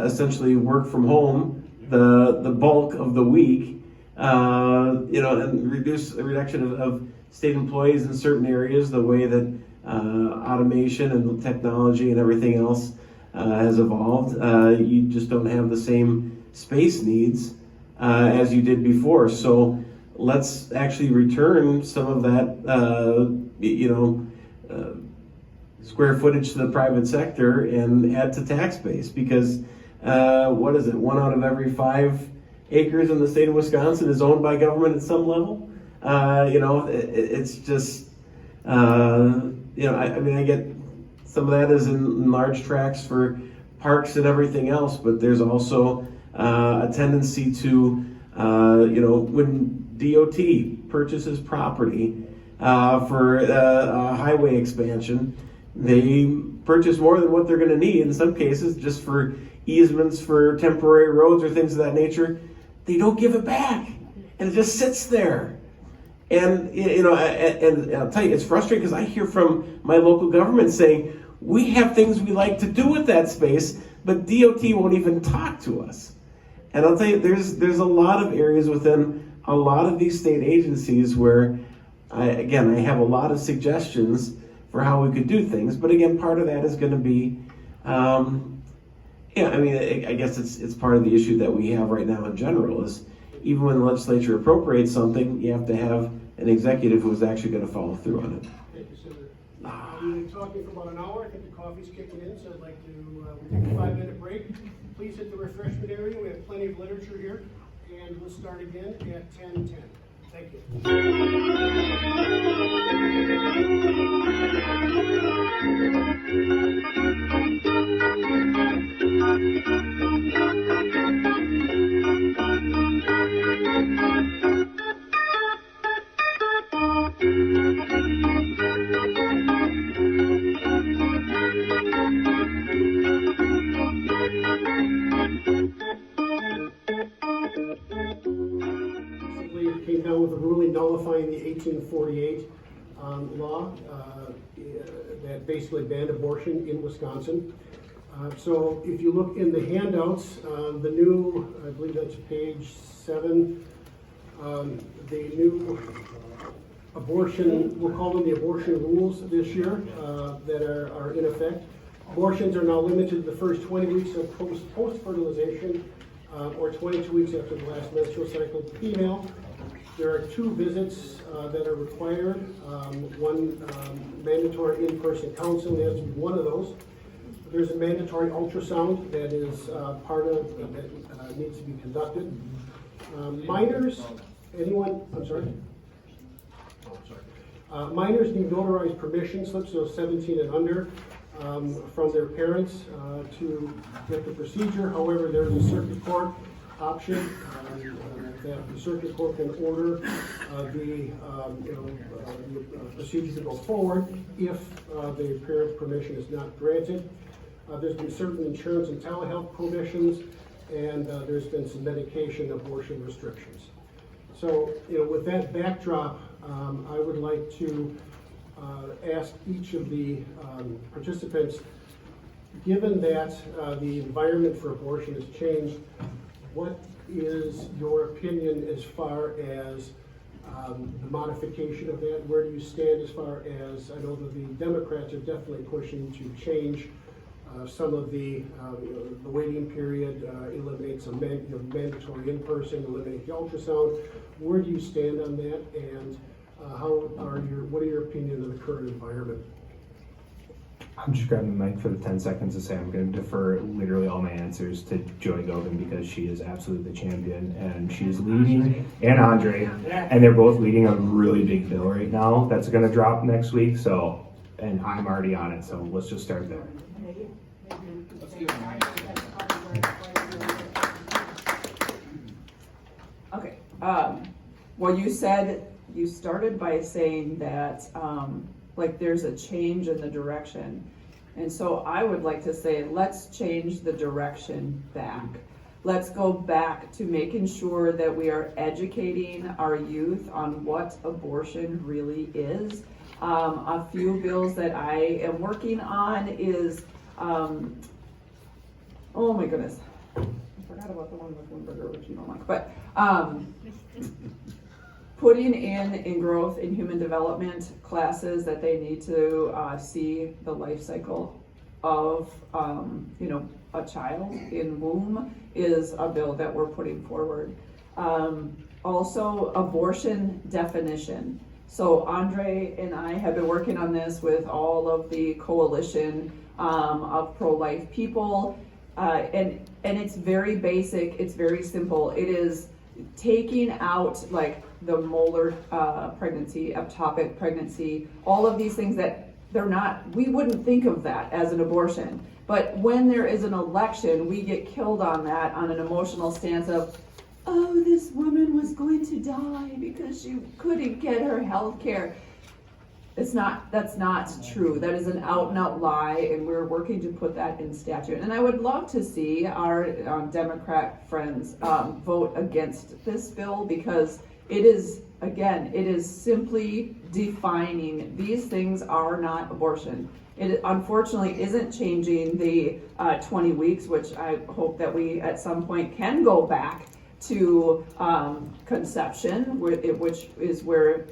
essentially work from home the bulk of the week, and reduction of state employees in certain areas, the way that automation and technology and everything else has evolved, you just don't have the same space needs as you did before. So let's actually return some of that, square footage to the private sector and add to tax base, because what is it? 1 out of every 5 acres in the state of Wisconsin is owned by government at some level. It's just, I get some of that is in large tracts for parks and everything else, but there's also a tendency to, when DOT purchases property for a highway expansion, they purchase more than what they're going to need in some cases, just for easements for temporary roads or things of that nature. They don't give it back, and it just sits there. And and I'll tell you, it's frustrating because I hear from my local government saying, we have things we like to do with that space, but DOT won't even talk to us. And I'll tell you, there's a lot of areas within a lot of these state agencies where, I have a lot of suggestions for how we could do things. But again, part of that is going to be, I guess it's part of the issue that we have right now in general is, even when the legislature appropriates something, you have to have an executive who's actually going to follow through on it. Thank you, Senator. We've been talking for about an hour. I think the coffee's kicking in, so I'd like to we'll take a 5-minute break. Please hit the refreshment area. We have plenty of literature here, and we'll start again at 10:10. Thank you. Came down with a ruling nullifying the 1848 law that basically banned abortion in Wisconsin. So if you look in the handouts, the new, I believe that's page 7, the new abortion, we'll call them the abortion rules this year that are in effect. Abortions are now limited to the first 20 weeks of post-fertilization or 22 weeks after the last menstrual cycle. The female There are 2 visits that are required. One mandatory in-person counseling, has to be one of those. There's a mandatory ultrasound that is part of, that needs to be conducted. Minors, anyone, I'm sorry? Minors need notarized permission slips, so 17 and under, from their parents to get the procedure. However, there's a circuit court option that the circuit court can order the procedure to go forward if the parent's permission is not granted. There's been certain insurance and telehealth prohibitions, and there's been some medication abortion restrictions. So, with that backdrop, I would like to ask each of the participants, given that the environment for abortion has changed, what is your opinion as far as the modification of that? Where do you stand as far as, I know that the Democrats are definitely pushing to change some of the waiting period, eliminate some mandatory in-person, eliminate the ultrasound. Where do you stand on that, and what are your opinions of the current environment? I'm just grabbing the mic for the 10 seconds to say I'm going to defer literally all my answers to Joy Gobin because she is absolutely the champion and she's leading, and Andre, and they're both leading a really big bill right now that's going to drop next week. So, and I'm already on it. So let's just start there. Okay, well, you started by saying that, like, there's a change in the direction. And so I would like to say, let's change the direction back. Let's go back to making sure that we are educating our youth on what abortion really is. A few bills that I am working on is, oh my goodness, I forgot about the one with Limburger, which you don't like, but putting in growth and human development classes that they need to see the life cycle of a child in womb is a bill that we're putting forward. Also, abortion definition. So Andre and I have been working on this with all of the coalition of pro-life people, and it's very basic, it's very simple. It is taking out like the molar pregnancy, ectopic pregnancy, all of these things that we wouldn't think of that as an abortion. But when there is an election, we get killed on that, on an emotional stance of, oh, this woman was going to die because she couldn't get her health care. That's not true. That is an out and out lie, and we're working to put that in statute. And I would love to see our Democrat friends vote against this bill, because it is simply defining these things are not abortion. It unfortunately isn't changing the 20 weeks, which I hope that we at some point can go back to conception, which is where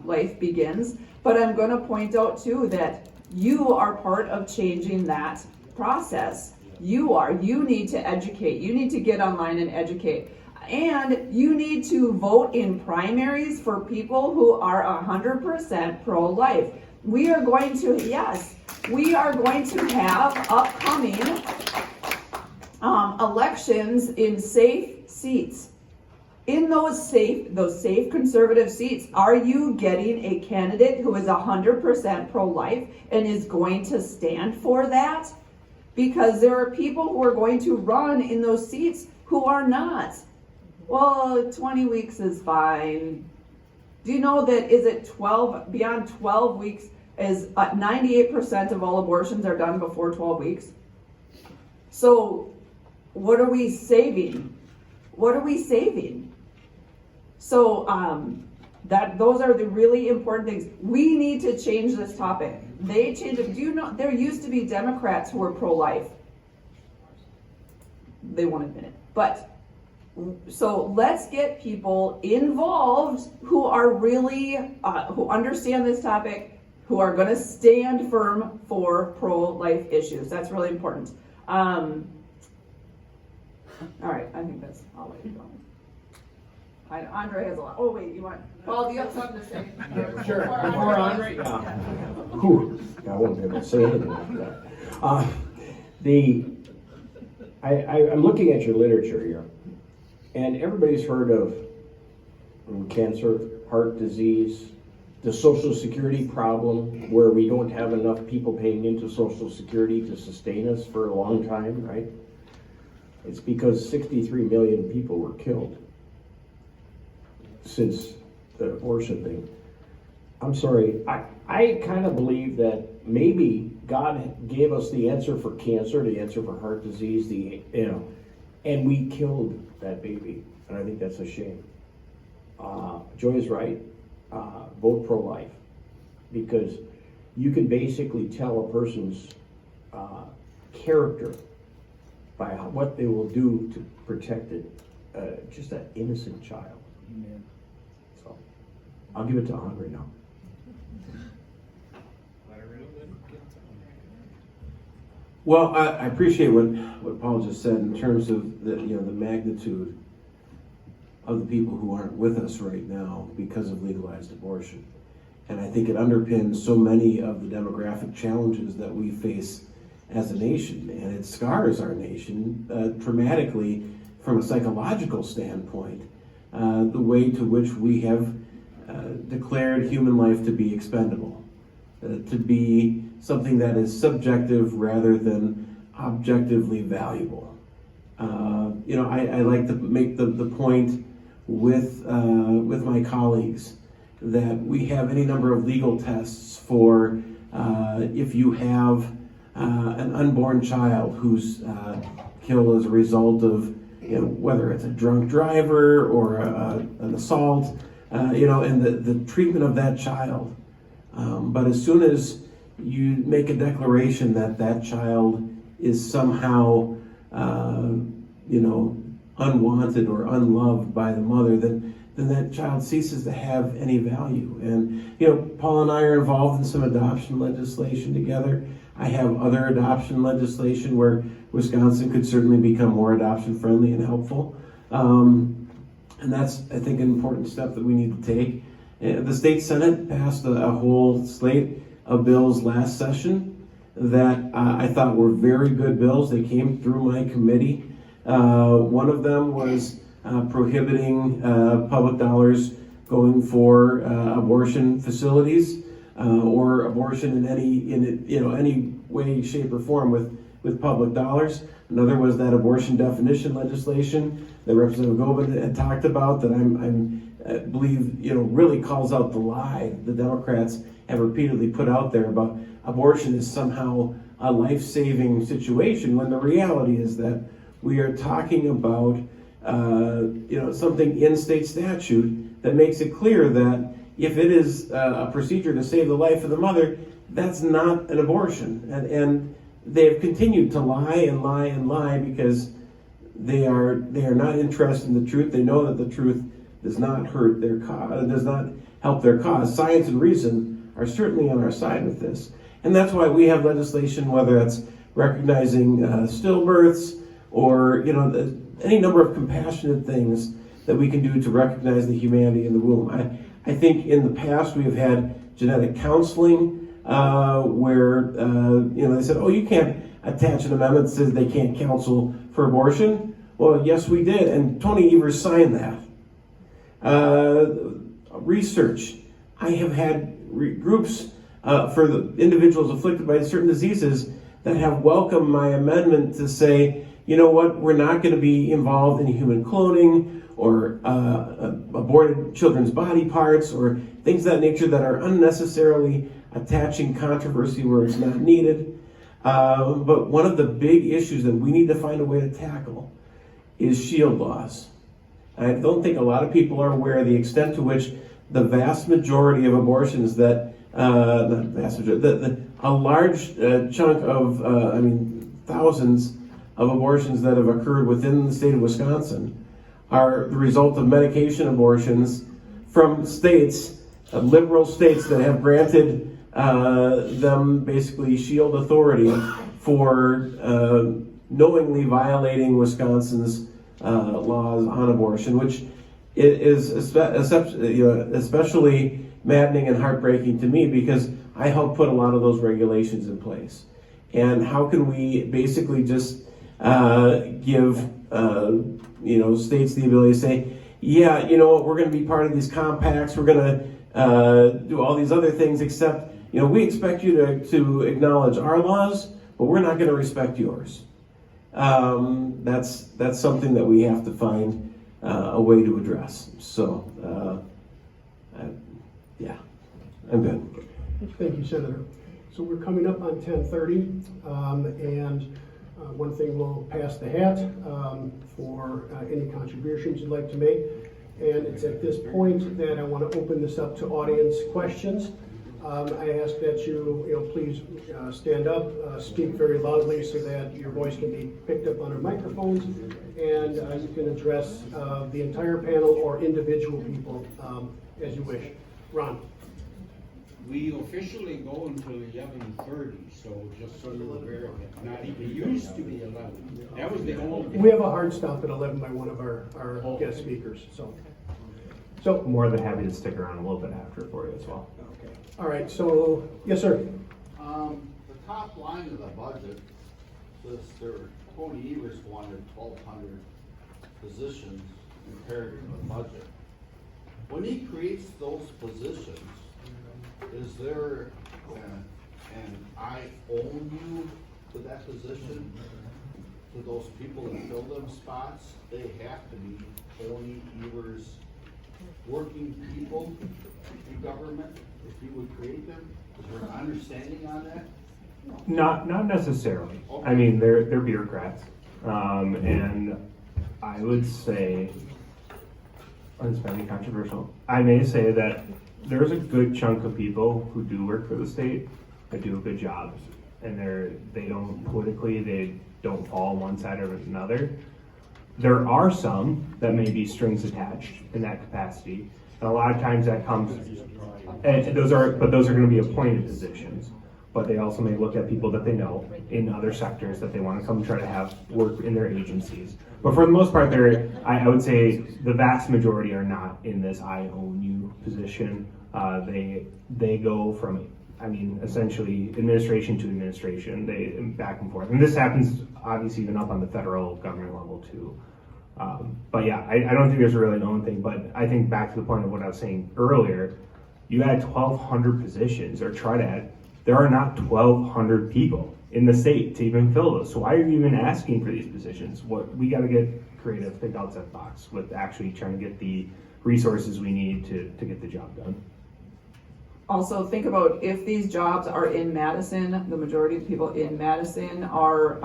life begins. But I'm going to point out too that you are part of changing that process. You need to educate. You need to get online and educate. And you need to vote in primaries for people who are 100% pro-life. We are going to have upcoming elections in safe seats. In those safe conservative seats, are you getting a candidate who is 100% pro-life and is going to stand for that? Because there are people who are going to run in those seats who are not. Well, 20 weeks is fine. Do you know that beyond 12 weeks is 98% of all abortions are done before 12 weeks? So what are we saving? What are we saving? So those are the really important things. We need to change this topic. They changed it. Do you know there used to be Democrats who were pro-life? They won't admit it. But so let's get people involved who are really who understand this topic, who are going to stand firm for pro-life issues. That's really important. All right, I think that's all I can go. Andre has a lot. Oh, wait, you want, Paul, do you have something to say? Sure. Before Andre? Whew, I won't be able to say anything after that. I'm looking at your literature here, and everybody's heard of cancer, heart disease, the Social Security problem, where we don't have enough people paying into Social Security to sustain us for a long time, right? It's because 63 million people were killed since the abortion thing. I'm sorry, I kind of believe that maybe God gave us the answer for cancer, the answer for heart disease, and we killed that baby, and I think that's a shame. Joy is right, vote pro-life, because you can basically tell a person's character by what they will do to protect it, just an innocent child. Amen. So, I'll give it to Andre now. Well, I appreciate what Paul just said in terms of the magnitude of the people who aren't with us right now because of legalized abortion. And I think it underpins so many of the demographic challenges that we face as a nation, and it scars our nation traumatically from a psychological standpoint, the way to which we have declared human life to be expendable, to be something that is subjective rather than objectively valuable. I like to make the point with my colleagues that we have any number of legal tests for if you have an unborn child who's killed as a result of whether it's a drunk driver or an assault, and the treatment of that child. But as soon as you make a declaration that that child is somehow, unwanted or unloved by the mother, then that child ceases to have any value. And, Paul and I are involved in some adoption legislation together. I have other adoption legislation where Wisconsin could certainly become more adoption friendly and helpful. And that's, I think, an important step that we need to take. The state Senate passed a whole slate of bills last session that I thought were very good bills. They came through my committee. One of them was prohibiting public dollars going for abortion facilities or abortion in any way, shape, or form with public dollars. Another was that abortion definition legislation that Representative Gobin had talked about that I believe really calls out the lie the Democrats have repeatedly put out there about abortion is somehow a life-saving situation, when the reality is that we are talking about something in state statute that makes it clear that if it is a procedure to save the life of the mother, that's not an abortion. And they have continued to lie and lie and lie because they are not interested in the truth. They know that the truth does not hurt their cause, does not help their cause. Science and reason are certainly on our side with this. And that's why we have legislation, whether it's recognizing stillbirths or any number of compassionate things that we can do to recognize the humanity in the womb. I think in the past we have had genetic counseling where they said, oh, you can't attach an amendment that says they can't counsel for abortion. Well, yes, we did, and Tony Evers signed that. Research. I have had groups for the individuals afflicted by certain diseases that have welcomed my amendment to say, you know what, we're not going to be involved in human cloning or aborted children's body parts or things of that nature that are unnecessarily attaching controversy where it's not needed. But one of the big issues that we need to find a way to tackle is shield laws. I don't think a lot of people are aware of the extent to which the vast majority of abortions that, a large chunk of, thousands of abortions that have occurred within the state of Wisconsin are the result of medication abortions from states, liberal states that have granted them basically shield authority for knowingly violating Wisconsin's laws on abortion, which especially maddening and heartbreaking to me because I helped put a lot of those regulations in place. And how can we basically just give states the ability to say, yeah, you know what, we're going to be part of these compacts, we're going to do all these other things, except we expect you to acknowledge our laws, but we're not going to respect yours. That's something that we have to find a way to address. So, I'm good. Thank you, Senator. So we're coming up on 10:30, and one thing we'll pass the hat for any contributions you'd like to make. And it's at this point that I want to open this up to audience questions. I ask that you please stand up, speak very loudly so that your voice can be picked up on our microphones, and you can address the entire panel or individual people as you wish. Ron. We officially go until 11:30, so just so you're aware of it. Not even used to be 11. That was the old. We have a hard stop at 11 by one of our guest speakers, so. More than happy to stick around a little bit after for you as well. Okay. All right, so, yes, sir. The top line of the budget says Tony Evers wanted 1,200 positions compared to the budget. When he creates those positions, is there an I own you to that position? To those people that fill them spots, they have to be Tony Evers working people in government if you would create them? Is there an understanding on that? Not necessarily. Okay. I mean, they're bureaucrats, and I would say, this might be controversial. I may say that there's a good chunk of people who do work for the state that do a good job, and they don't fall on one side or another. There are some that may be strings attached in that capacity, and a lot of times that comes, and those are going to be appointed positions. But they also may look at people that they know in other sectors that they want to come try to have work in their agencies. But for the most part, I would say the vast majority are not in this I own you position. They go from, essentially administration to administration, they back and forth. And this happens obviously even up on the federal government level too. But yeah, I don't think there's a really known thing, but I think back to the point of what I was saying earlier, you add 1,200 positions or try to add, there are not 1,200 people in the state to even fill those. So why are you even asking for these positions? We got to get creative, think outside the box with actually trying to get the resources we need to get the job done. Also, think about if these jobs are in Madison, the majority of the people in Madison are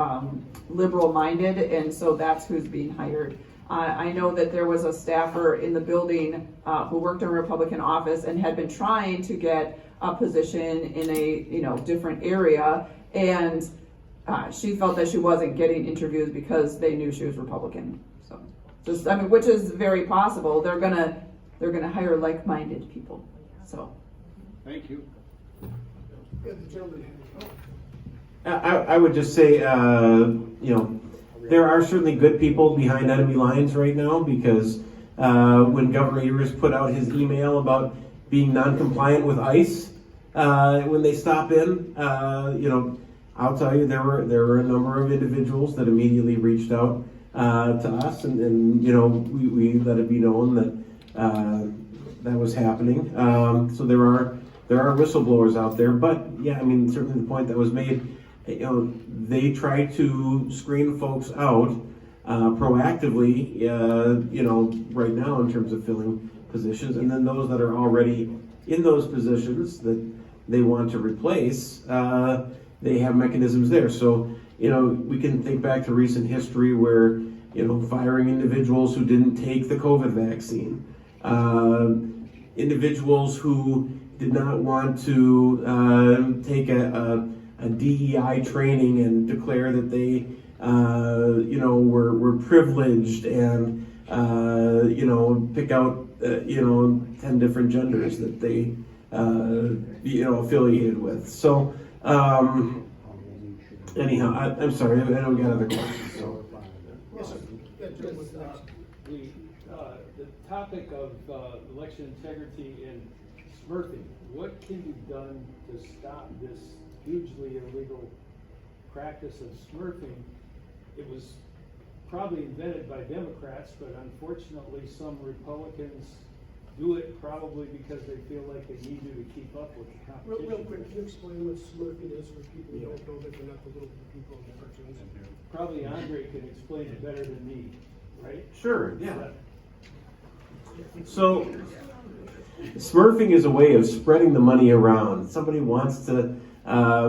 liberal-minded, and so that's who's being hired. I know that there was a staffer in the building who worked in a Republican office and had been trying to get a position in a different area, and she felt that she wasn't getting interviews because they knew she was Republican. So, which is very possible. They're gonna hire like-minded people. So. Thank you. I would just say, there are certainly good people behind enemy lines right now because when Governor Evers put out his email about being non-compliant with ICE when they stop in, I'll tell you there were a number of individuals that immediately reached out to us, and we let it be known that that was happening. So there are whistleblowers out there, but yeah, certainly the point that was made, they try to screen folks out proactively, right now in terms of filling positions, and then those that are already in those positions that they want to replace, they have mechanisms there. So, we can think back to recent history where, firing individuals who didn't take the COVID vaccine, individuals who did not want to take a DEI training and declare that they, were privileged and, pick out, 10 different genders that they, affiliated with. So, anyhow, I'm sorry, I know we got other questions. So. Yes, sir. The topic of election integrity and smurfing, what can be done to stop this hugely illegal practice of smurfing? It was probably invented by Democrats, but unfortunately some Republicans do it probably because they feel like they need to keep up with the competition. Real quick, can you explain what Smurfing is for people who don't know that they're not the little people in the cartoons? Probably Andre can explain it better than me, right? Sure, yeah. So, smurfing is a way of spreading the money around. Somebody wants to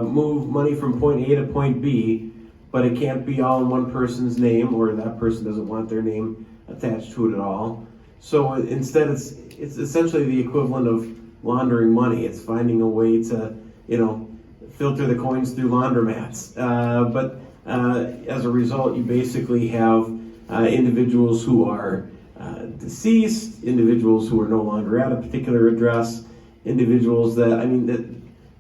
move money from point A to point B, but it can't be all in one person's name, or that person doesn't want their name attached to it at all. So instead, it's essentially the equivalent of laundering money. It's finding a way to, filter the coins through laundromats. But as a result, you basically have individuals who are deceased, individuals who are no longer at a particular address, individuals that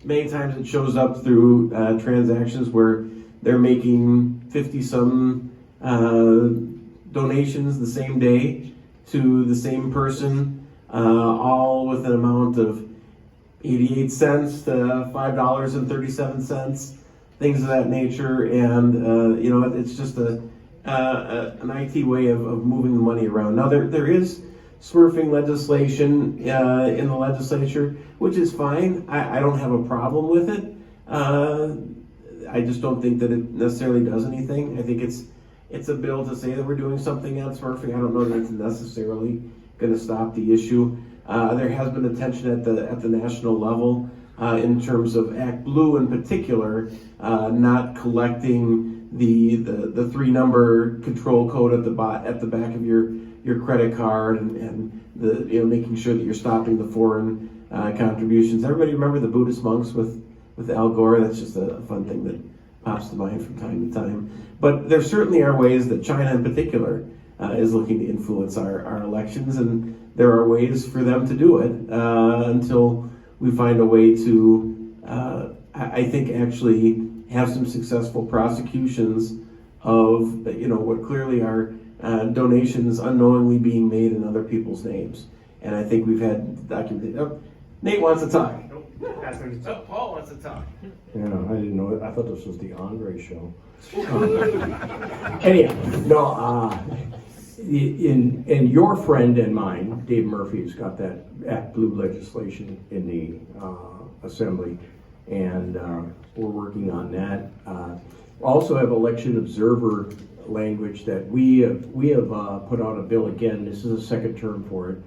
many times it shows up through transactions where they're making 50-some donations the same day to the same person, all with an amount of 88 cents to $5.37, things of that nature. And, it's just an IT way of moving the money around. Now, there is smurfing legislation in the legislature, which is fine. I don't have a problem with it. I just don't think that it necessarily does anything. I think it's a bill to say that we're doing something on smurfing. I don't know that it's necessarily going to stop the issue. There has been attention at the national level in terms of Act Blue in particular, not collecting the 3-number control code at the back of your credit card, and making sure that you're stopping the foreign contributions. Everybody remember the Buddhist monks with Al Gore? That's just a fun thing that pops to mind from time to time. But there certainly are ways that China in particular is looking to influence our elections, and there are ways for them to do it until we find a way to, I think, actually have some successful prosecutions of what clearly are donations unknowingly being made in other people's names. And I think we've had documented. Oh, Nate wants to talk. Paul wants to talk. Yeah, I didn't know it. I thought this was the Andre show. Anyhow, no, in your friend and mine, Dave Murphy, has got that Act Blue legislation in the Assembly, and we're working on that. We also have election observer language that we have put out a bill again. This is a second term for it.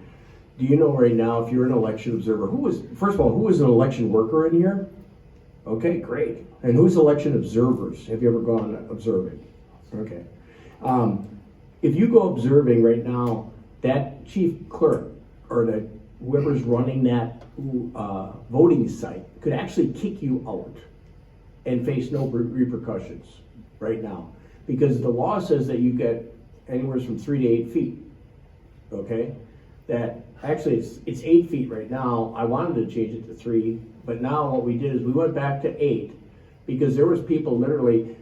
Do you know right now, if you're an election observer, who is an election worker in here? Okay, great. And who's election observers? Have you ever gone observing? Okay. If you go observing right now, that chief clerk or whoever's running that voting site could actually kick you out and face no repercussions right now, because the law says that you get anywhere from 3 to 8 feet. Okay, that actually it's 8 feet right now. I wanted to change it to 3, but now what we did is we went back to 8 because there was people literally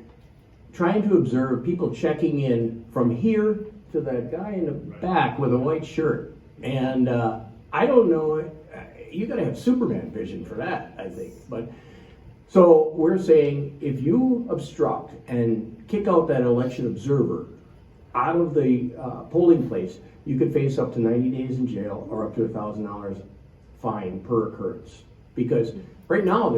trying to observe people checking in from here to that guy in the back with a white shirt. And I don't know, you gotta have Superman vision for that, I think. But so we're saying if you obstruct and kick out that election observer out of the polling place, you could face up to 90 days in jail or up to $1,000 fine per occurrence. Because right now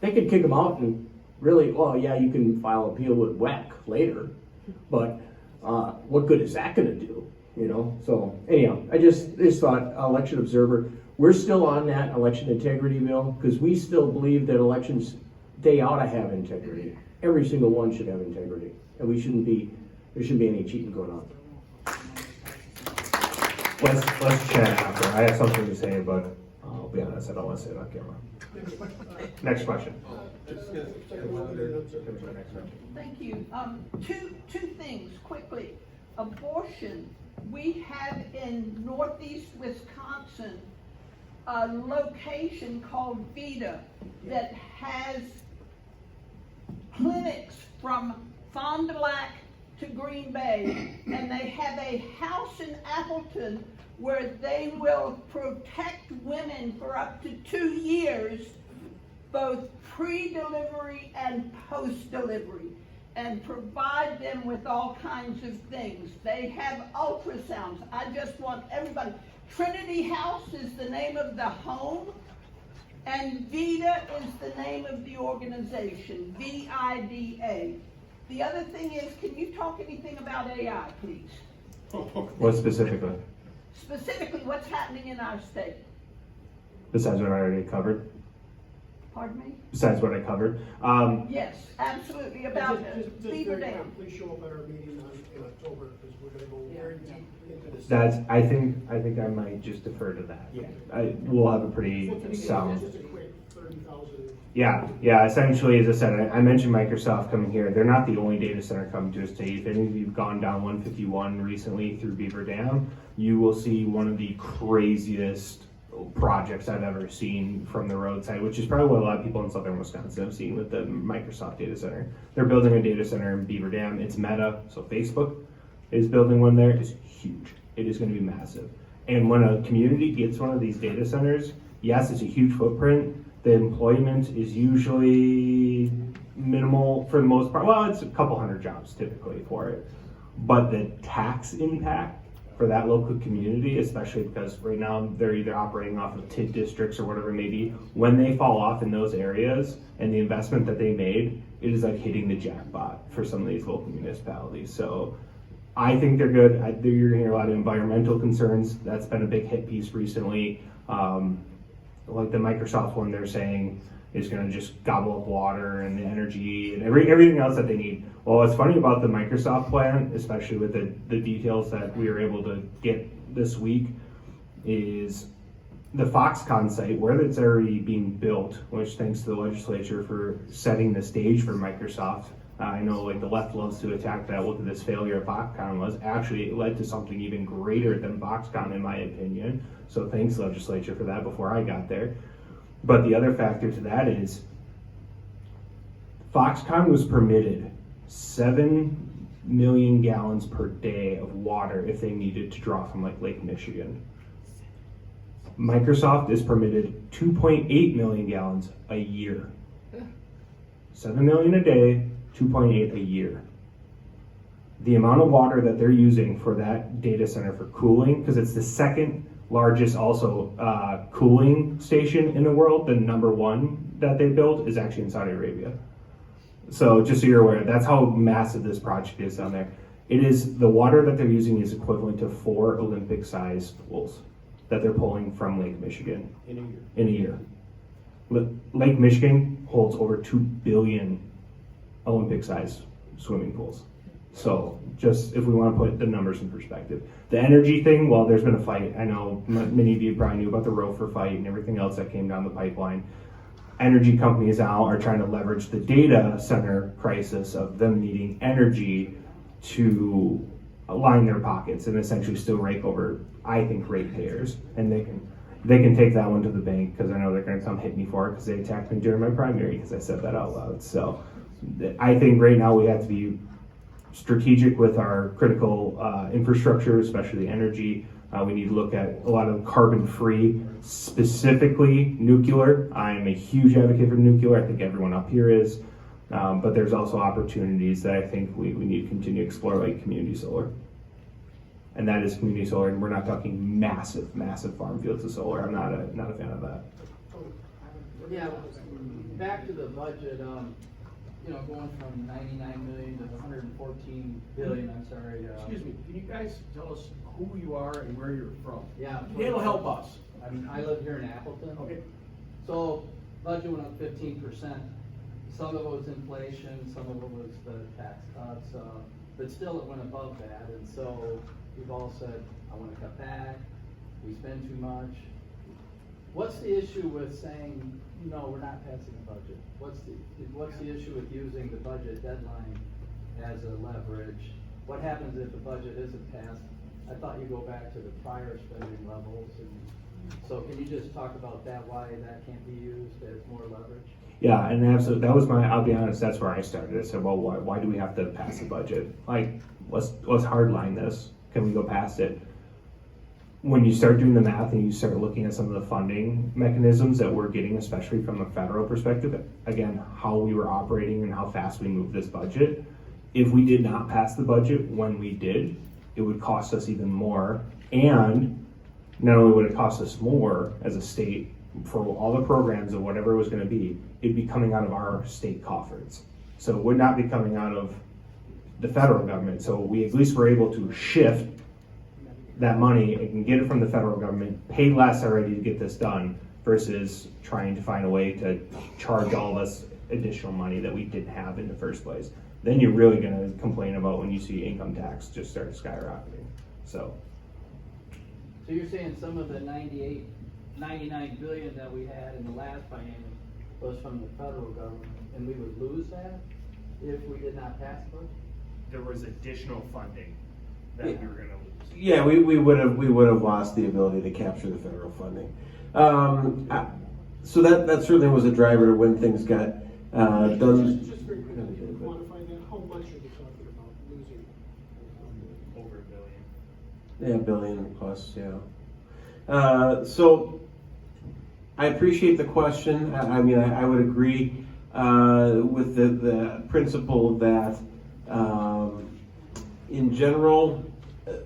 they could kick them out and really, well, yeah, you can file appeal with WEC later, but what good is that gonna do? So anyhow, I just thought election observer, we're still on that election integrity bill because we still believe that elections, they ought to have integrity. Every single one should have integrity, and there shouldn't be any cheating going on. Let's chat after. I have something to say, but I'll be honest, I don't want to say it on camera. Next question. Thank you. Two things quickly. Abortion. We have in northeast Wisconsin a location called Vita that has clinics from Fond du Lac to Green Bay, and they have a house in Appleton where they will protect women for up to 2 years, both pre-delivery and post-delivery, and provide them with all kinds of things. They have ultrasounds. I just want everybody. Trinity House is the name of the home, and VIDA is the name of the organization, VIDA. The other thing is, can you talk anything about AI, please? What specifically? Specifically, what's happening in our state? Besides what I already covered? Pardon me? Besides what I covered? Yes, absolutely, about Just Beaver very Dam. quickly, please show up at our meeting in October, because we're gonna go very deep into this. I think I might just defer to that. Yeah. We'll have a pretty Just sound. a quick 30,000. Yeah, essentially, as I said, I mentioned Microsoft coming here. They're not the only data center coming to a state. If any of you've gone down 151 recently through Beaver Dam, you will see one of the craziest projects I've ever seen from the roadside, which is probably what a lot of people in southern Wisconsin have seen with the Microsoft data center. They're building a data center in Beaver Dam. It's Meta, so Facebook is building one there. It's huge. It is going to be massive. And when a community gets one of these data centers, yes, it's a huge footprint. The employment is usually minimal for the most part. Well, it's a couple hundred jobs typically for it. But the tax impact for that local community, especially because right now they're either operating off of TID districts or whatever it may be, when they fall off in those areas and the investment that they made, it is like hitting the jackpot for some of these local municipalities. So I think they're good. You're gonna hear a lot of environmental concerns. That's been a big hit piece recently. Like the Microsoft one, they're saying is going to just gobble up water and the energy and everything else that they need. Well, what's funny about the Microsoft plan, especially with the details that we were able to get this week, is the Foxconn site where it's already being built, which thanks to the legislature for setting the stage for Microsoft. I know like the left loves to attack that. Look at this failure of Foxconn was. Actually, it led to something even greater than Foxconn, in my opinion. So thanks, legislature, for that before I got there. But the other factor to that is Foxconn was permitted 7 million gallons per day of water if they needed to draw from like Lake Michigan. Microsoft is permitted 2.8 million gallons a year. 7 million a day, 2.8 a year. The amount of water that they're using for that data center for cooling, because it's the second largest also cooling station in the world, the number one that they built is actually in Saudi Arabia. So just so you're aware, that's how massive this project is down there. It is, the water that they're using is equivalent to 4 Olympic-sized pools that they're pulling from Lake Michigan in a year. Lake Michigan holds over 2 billion Olympic-sized swimming pools. So just if we want to put the numbers in perspective. The energy thing, well, there's been a fight. I know many of you probably knew about the Rofer fight and everything else that came down the pipeline. Energy companies now are trying to leverage the data center crisis of them needing energy to line their pockets and essentially still rake over, I think, ratepayers. And they can take that one to the bank, because I know they're going to come hit me for it because they attacked me during my primary because I said that out loud. So I think right now we have to be strategic with our critical infrastructure, especially energy. We need to look at a lot of carbon-free, specifically nuclear. I am a huge advocate for nuclear. I think everyone up here is. But there's also opportunities that I think we need to continue to explore, like community solar. And that is community solar, and we're not talking massive, massive farm fields of solar. I'm not a fan of that. Yeah, back to the budget, going from 99 million to 114 billion, I'm sorry. Excuse me, can you guys tell us who you are and where you're from? Yeah. It'll help us. I live here in Appleton. Okay. So, budget went up 15%. Some of it was inflation, some of it was the tax cuts, but still it went above that. And so, we've all said, I want to cut back, we spend too much. What's the issue with saying, no, we're not passing a budget? What's the issue with using the budget deadline as a leverage? What happens if the budget isn't passed? I thought you go back to the prior spending levels. And so can you just talk about that, why that can't be used as more leverage? Yeah, and absolutely, that was I'll be honest, that's where I started. I said, well, why do we have to pass a budget? Like, let's hardline this. Can we go past it? when you start doing the math and you start looking at some of the funding mechanisms that we're getting, especially from a federal perspective, again, how we were operating and how fast we moved this budget, if we did not pass the budget when we did, it would cost us even more. And not only would it cost us more as a state for all the programs or whatever it was gonna be, it'd be coming out of our state coffers. So it would not be coming out of the federal government. So we at least were able to shift that money and can get it from the federal government, pay less already to get this done versus trying to find a way to charge all this additional money that we didn't have in the first place. Then you're really gonna complain about when you see income tax just start skyrocketing. So So you're saying some of the 99 billion that we had in the last biennium was from the federal government, and we would lose that if we did not pass the budget? there was additional funding that we were gonna lose. Yeah, we would have lost the ability to capture the federal funding. So that certainly was a driver to when things got done. Just very quickly, can you quantify that? How much are we talking about losing? Over $1 billion. Yeah, billion plus, yeah. So I appreciate the question. I mean, I would agree with the principle that in general, a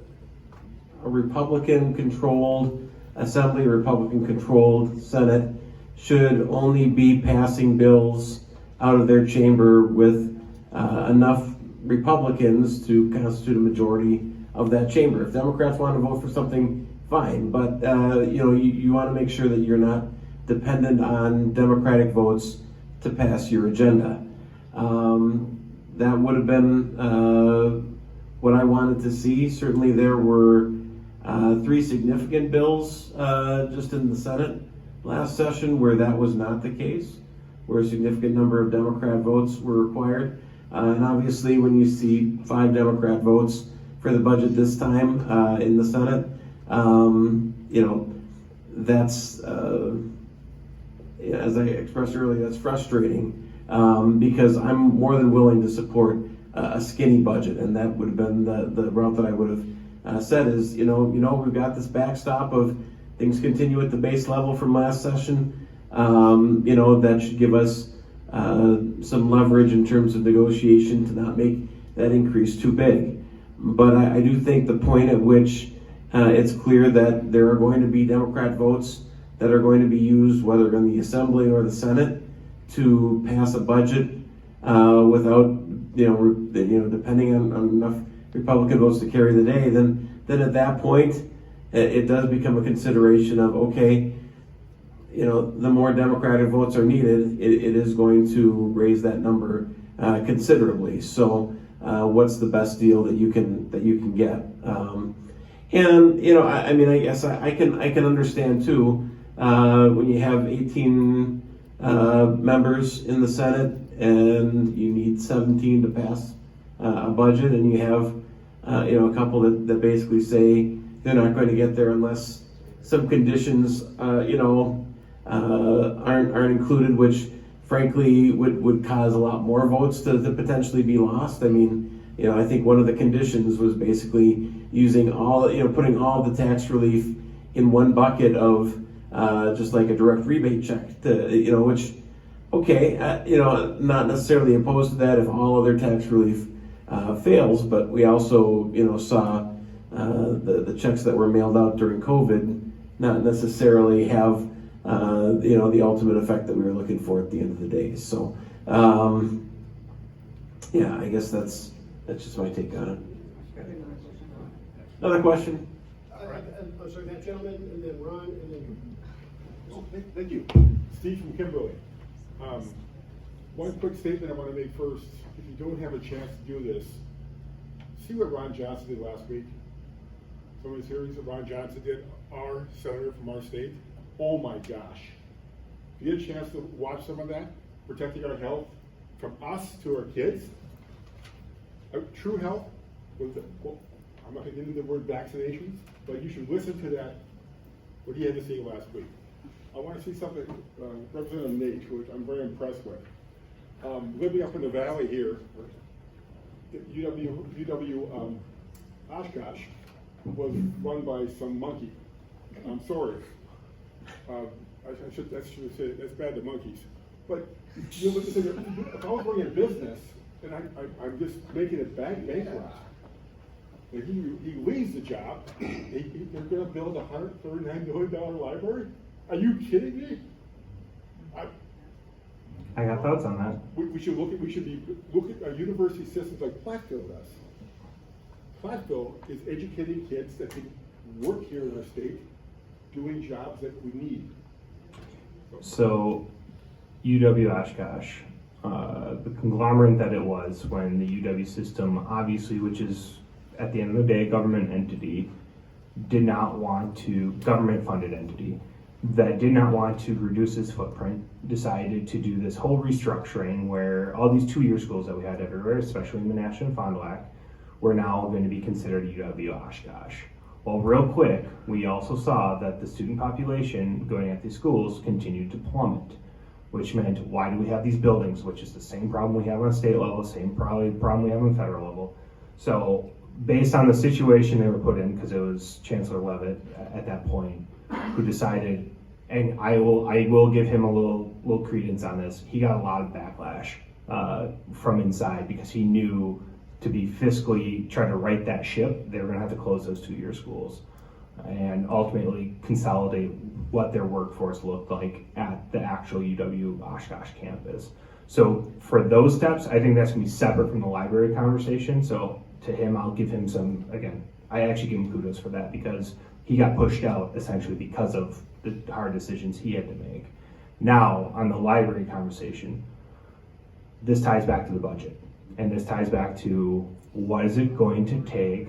Republican-controlled Assembly, Republican-controlled Senate should only be passing bills out of their chamber with enough Republicans to constitute a majority of that chamber. If Democrats want to vote for something, fine, but you want to make sure that you're not dependent on Democratic votes to pass your agenda. That would have been what I wanted to see. Certainly there were 3 significant bills just in the Senate last session where that was not the case, where a significant number of Democrat votes were required. And obviously when you see 5 Democrat votes for the budget this time in the Senate, that's, as I expressed earlier, that's frustrating because I'm more than willing to support a skinny budget, and that would have been the route that I would have said is, we've got this backstop of things continue at the base level from last session. That should give us some leverage in terms of negotiation to not make that increase too big. But I do think the point at which it's clear that there are going to be Democrat votes that are going to be used, whether in the Assembly or the Senate, to pass a budget without, depending on enough Republican votes to carry the day, then at that point, it does become a consideration of, okay, the more Democratic votes are needed, it is going to raise that number considerably. So what's the best deal that you can get? I guess I can understand too, when you have 18 members in the Senate and you need 17 to pass a budget, and you have a couple that basically say they're not going to get there unless some conditions aren't included, which frankly would cause a lot more votes to potentially be lost. I mean, I think one of the conditions was basically using putting all the tax relief in one bucket of just like a direct rebate check to, which, okay, not necessarily opposed to that if all other tax relief fails, but we also, saw the checks that were mailed out during COVID not necessarily have the ultimate effect that we were looking for at the end of the day. So, I guess that's just my take on it. Another question? I'm sorry, that gentleman, and then Ron, and then. Thank you. Steve from Kimberly. One quick statement I want to make first. If you don't have a chance to do this, see what Ron Johnson did last week. Some of the hearings that Ron Johnson did, our senator from our state. Oh my gosh. If you get a chance to watch some of that, protecting our health from us to our kids, true health, I'm not going to get into the word vaccinations, but you should listen to that, what he had to say last week. I want to see something, Representative Nate, which I'm very impressed with. Living up in the valley here, UW Oshkosh was run by some monkey. I'm sorry. I should say, that's bad to monkeys. But, you know, if I was running a business, and I'm just making it bankrupt, and he leaves the job, they're gonna build a $139 million library? Are you kidding me? I got thoughts on that. We should look at university systems like Platteville does. Platteville is educating kids that can work here in our state, doing jobs that we need. So, UW Oshkosh, the conglomerate that it was when the UW system, obviously, which is at the end of the day a government entity, government-funded entity, that did not want to reduce its footprint, decided to do this whole restructuring where all these two-year schools that we had everywhere, especially in Menasha and Fond du Lac, were now going to be considered UW Oshkosh. Well, real quick, we also saw that the student population going at these schools continued to plummet, which meant, why do we have these buildings, which is the same problem we have on a state level, same problem we have on federal level. So, based on the situation they were put in, because it was Chancellor Leavitt at that point, who decided, and I will give him a little credence on this, he got a lot of backlash from inside because he knew to be fiscally trying to right that ship, they were gonna have to close those two-year schools and ultimately consolidate what their workforce looked like at the actual UW Oshkosh campus. So for those steps, I think that's gonna be separate from the library conversation. So to him, I'll give him I actually give him kudos for that because he got pushed out essentially because of the hard decisions he had to make. Now, on the library conversation, this ties back to the budget. And this ties back to what is it going to take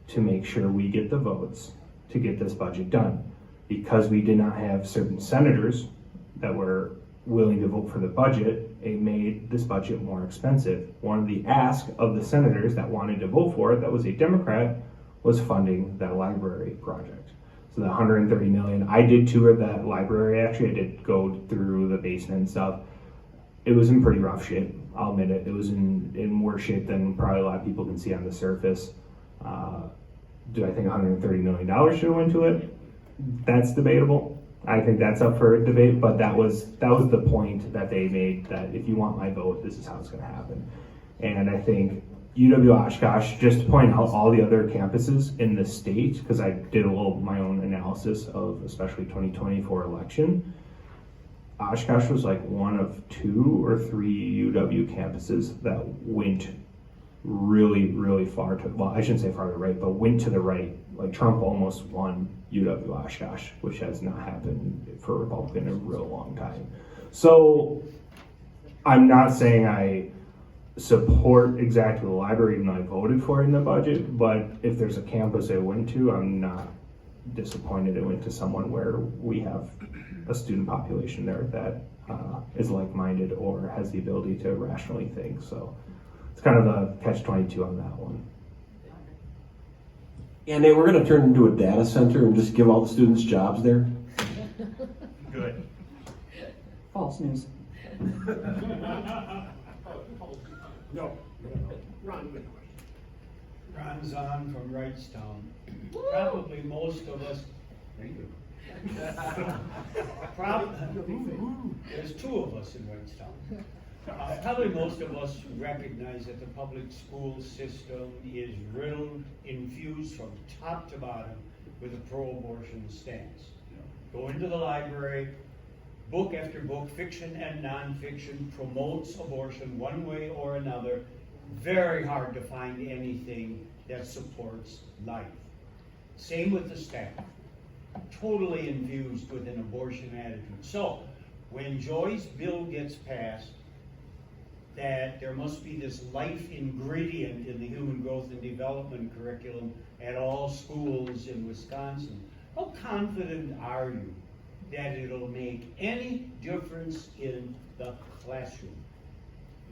to make sure we get the votes to get this budget done? Because we did not have certain senators that were willing to vote for the budget, it made this budget more expensive. One of the asks of the senators that wanted to vote for it, that was a Democrat, was funding that library project. So the $130 million, I did tour that library actually, I did go through the basement and stuff. It was in pretty rough shape, I'll admit it. It was in worse shape than probably a lot of people can see on the surface. Do I think $130 million should have went to it? That's debatable. I think that's up for debate, but that was the point that they made, that if you want my vote, this is how it's gonna happen. And I think UW Oshkosh, just to point out all the other campuses in the state, because I did a little my own analysis of especially 2024 election, Oshkosh was like one of 2 or 3 UW campuses that went really, really far to, well, I shouldn't say far to the right, but went to the right. Like Trump almost won UW Oshkosh, which has not happened for a Republican in a real long time. So I'm not saying I support exactly the library, even though I voted for it in the budget, but if there's a campus I went to, I'm not disappointed it went to someone where we have a student population there that is like-minded or has the ability to rationally think. So it's kind of a catch-22 on that one. And we're going to turn into a data center and just give all the students jobs there. Good. False news. No. Ron, good question. Ron Zahn from Wrightstown. Probably most of us, thank you. There's 2 of us in Wrightstown. Probably most of us recognize that the public school system is riddled, infused from top to bottom with a pro-abortion stance. Go into the library, book after book, fiction and nonfiction, promotes abortion one way or another. Very hard to find anything that supports life. Same with the staff. Totally infused with an abortion attitude. So, when Joy's bill gets passed, that there must be this life ingredient in the human growth and development curriculum at all schools in Wisconsin, how confident are you that it'll make any difference in the classroom?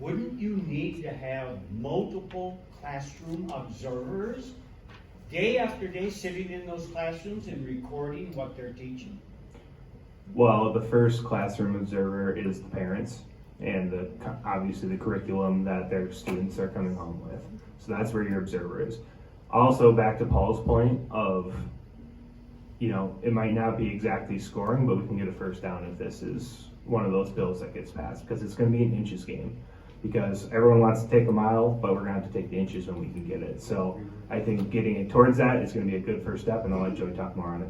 Wouldn't you need to have multiple classroom observers day after day sitting in those classrooms and recording what they're teaching? Well, the first classroom observer is the parents and obviously the curriculum that their students are coming home with. So that's where your observer is. Also, back to Paul's point of you know, it might not be exactly scoring, but we can get a first down if this is one of those bills that gets passed, because it's gonna be an inches game. Because everyone wants to take a mile, but we're gonna have to take the inches when we can get it. So I think getting it towards that is gonna be a good first step, and I'll let Joey talk more on it.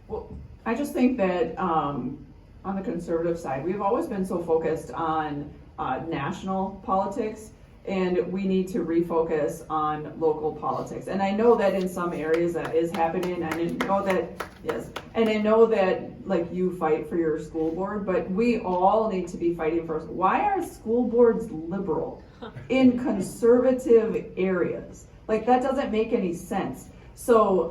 Well, I just think that on the conservative side, we've always been so focused on national politics, and we need to refocus on local politics. And I know that in some areas that is happening, and I know that, yes, and I know that like you fight for your school board, but we all need to be fighting for, why are school boards liberal in conservative areas? Like, that doesn't make any sense. So,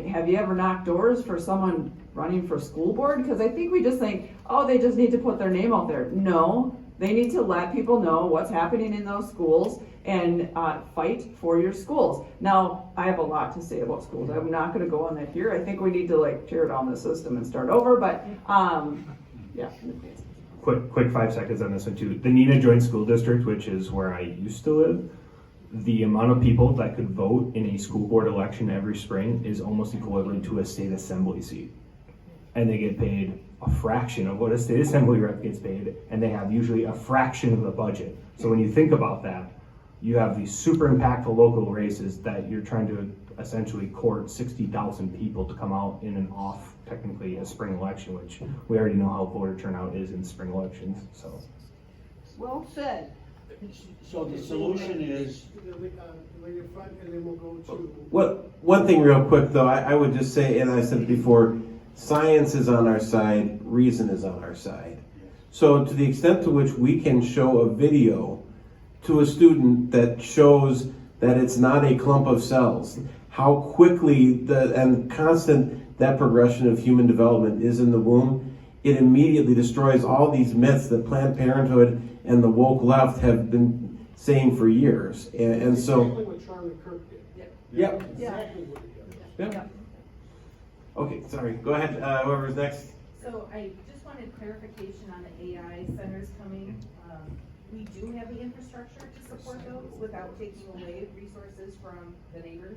have you ever knocked doors for someone running for school board? Because I think we just think, oh, they just need to put their name out there. No, they need to let people know what's happening in those schools and fight for your schools. Now, I have a lot to say about schools. I'm not gonna go on that here. I think we need to like tear down the system and start over, but yeah. Quick 5 seconds on this one too. The Neenah Joint School District, which is where I used to live, the amount of people that could vote in a school board election every spring is almost equivalent to a state assembly seat. And they get paid a fraction of what a state assembly rep gets paid, and they have usually a fraction of the budget. So when you think about that, you have these super impactful local races that you're trying to essentially court 60,000 people to come out in an off, technically a spring election, which we already know how voter turnout is in spring elections, so. Well said. So the solution is, Lady in front, and then we'll go to. One thing real quick though, I would just say, and I said it before, science is on our side, reason is on our side. So to the extent to which we can show a video to a student that shows that it's not a clump of cells, how quickly and constant that progression of human development is in the womb, it immediately destroys all these myths that Planned Parenthood and the woke left have been saying for years. And so. Exactly what Charlie Kirk did. Yep. Exactly what he did. Yep. Okay, sorry. Go ahead. Whoever's next. So I just wanted clarification on the AI centers coming. We do have the infrastructure to support those without taking away resources from the neighbors?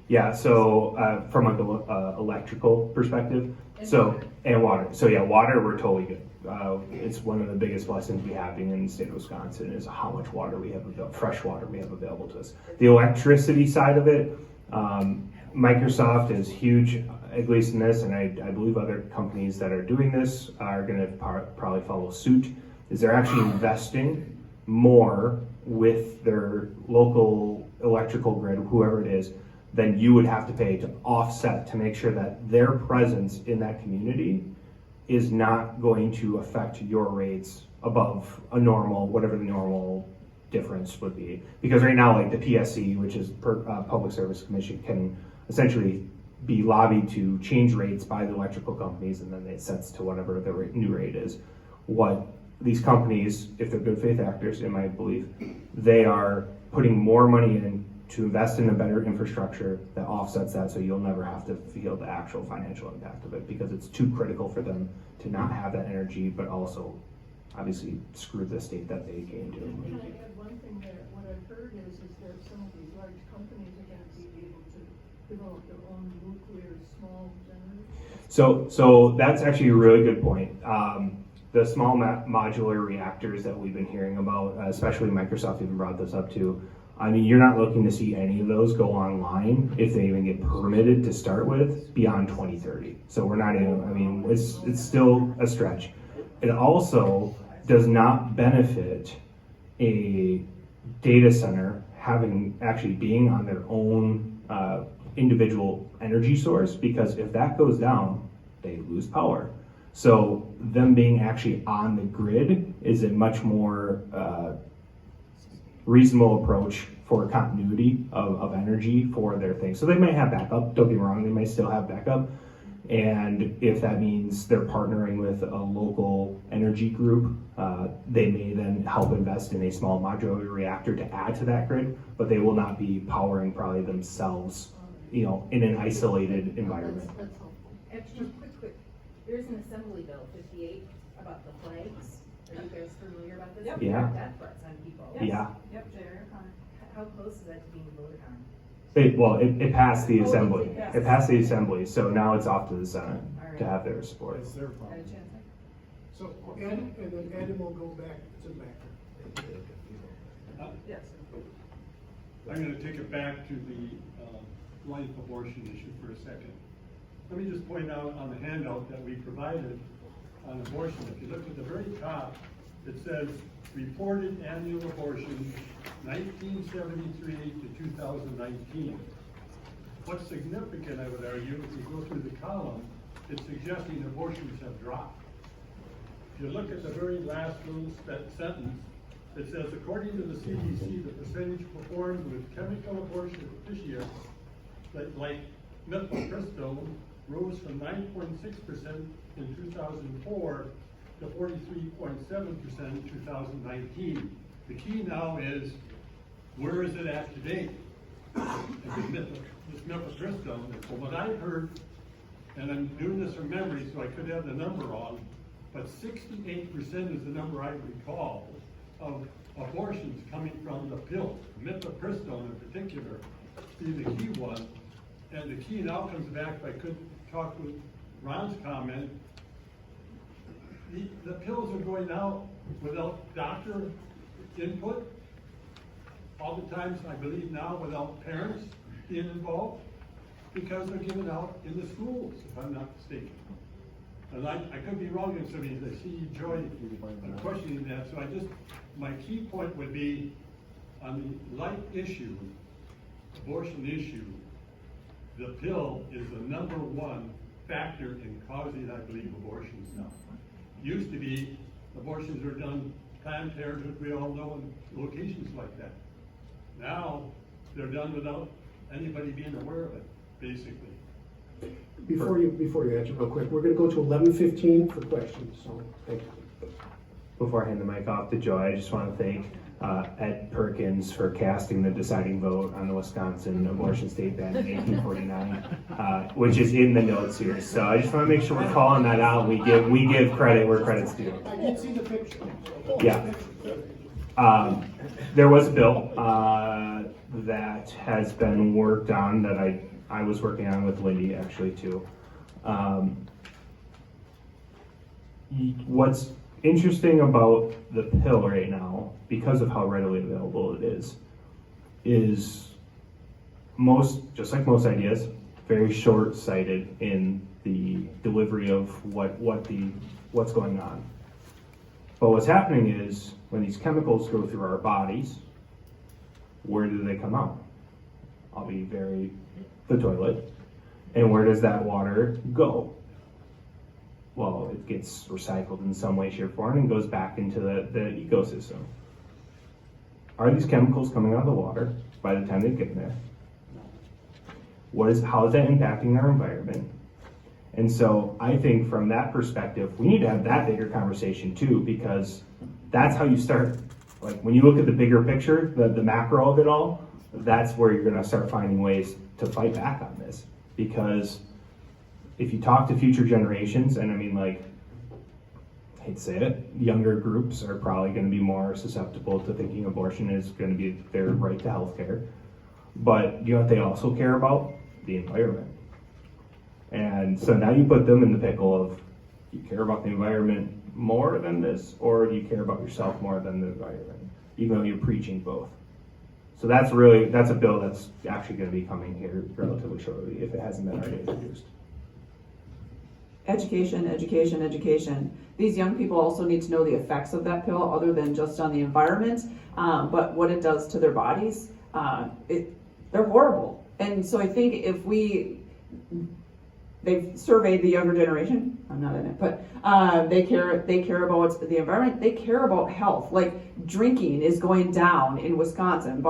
Yeah, so from an electrical perspective, and water. So yeah, water, we're totally good. It's one of the biggest blessings we have being in the state of Wisconsin is how much water we have, fresh water we have available to us. The electricity side of it, Microsoft is huge, at least in this, and I believe other companies that are doing this are gonna probably follow suit, is they're actually investing more with their local electrical grid, whoever it is, than you would have to pay to offset to make sure that their presence in that community is not going to affect your rates above a normal, whatever the normal difference would be. Because right now, like the PSC, which is Public Service Commission, can essentially be lobbied to change rates by the electrical companies, and then it sets to whatever the new rate is. What these companies, if they're good faith actors, in my belief, they are putting more money in to invest in a better infrastructure that offsets that, so you'll never have to feel the actual financial impact of it, because it's too critical for them to not have that energy, but also obviously screw the state that they came to. Can I add one thing that what I've heard is that some of these large companies are going to be able to develop their own nuclear small generators? So that's actually a really good point. The small modular reactors that we've been hearing about, especially Microsoft even brought this up too. I mean, you're not looking to see any of those go online if they even get permitted to start with beyond 2030. So we're not even, I mean, it's still a stretch. It also does not benefit a data center actually being on their own individual energy source, because if that goes down, they lose power. So them being actually on the grid is a much more reasonable approach for continuity of energy for their thing. So they might have backup, don't get me wrong, they might still have backup. And if that means they're partnering with a local energy group, they may then help invest in a small modular reactor to add to that grid, but they will not be powering probably themselves, in an isolated environment. That's helpful. Actually, quick, there's an Assembly Bill 58 about the flags. Are you guys familiar about this? Yep. Yeah. Death threats on people. Yeah. Yep, Jerry O'Connor. How close is that to being voted on? It passed the Oh, assembly. it passed. It passed the assembly, so now it's off to the Senate Alright. to have their support. It's their fault. Got a chance? So, Ed, and then Ed will go back to the back. Yes. I'm gonna take it back to the life abortion issue for a second. Let me just point out on the handout that we provided on abortion, if you look at the very top, it says reported annual abortion 1973 to 2019. What's significant, I would argue, if you go through the column, it's suggesting abortions have dropped. If you look at the very last little sentence, it says, according to the CDC, the percentage performed with chemical abortion officiates like mifepristone rose from 9.6% in 2004 to 43.7% in 2019. The key now is, where is it at today? And this mifepristone, from what I've heard, and I'm doing this from memory, so I could have the number wrong, but 68% is the number I recall of abortions coming from the pill, mifepristone in particular, being the key one. And the key now comes back, if I could talk with Ron's comment, the pills are going out without doctor input, all the times, I believe now, without parents being involved, because they're given out in the schools, if I'm not mistaken. And I could be wrong in some of these, I see Joy questioning that, so my key point would be, on the life issue, abortion issue, the pill is the number one factor in causing, I believe, abortions now. Used to be, abortions are done, Planned Parenthood, we all know, in locations like that. Now, they're done without anybody being aware of it, basically. Before you answer real quick, we're gonna go to 11:15 for questions, so, thank you. Before I hand the mic off to Joy, I just want to thank Ed Perkins for casting the deciding vote on the Wisconsin abortion state ban in 1849, which is in the notes here. So I just want to make sure we're calling that out. We give credit where credit's due. I did see the picture. Yeah. There was a bill that has been worked on that I was working on with Lindy actually too. What's interesting about the pill right now, because of how readily available it is just like most ideas, very short-sighted in the delivery of what's going on. But what's happening is, when these chemicals go through our bodies, where do they come out? The toilet. And where does that water go? Well, it gets recycled in some way, shape, or form and goes back into the ecosystem. Are these chemicals coming out of the water by the time they get there? How is that impacting our environment? And so I think from that perspective, we need to have that bigger conversation too, because that's how you start. Like when you look at the bigger picture, the macro of it all, that's where you're gonna start finding ways to fight back on this. Because if you talk to future generations, and I mean, like, I hate to say it, younger groups are probably going to be more susceptible to thinking abortion is going to be their right to health care. But you know what they also care about? The environment. And so now you put them in the pickle of, do you care about the environment more than this, or do you care about yourself more than the environment, even though you're preaching both? So that's a bill that's actually going to be coming here relatively shortly, if it hasn't been already introduced. Education, education, education. These young people also need to know the effects of that pill, other than just on the environment, but what it does to their bodies. They're horrible. And so I think they've surveyed the younger generation, I'm not in it, but they care about the environment, they care about health. Like drinking is going down in Wisconsin,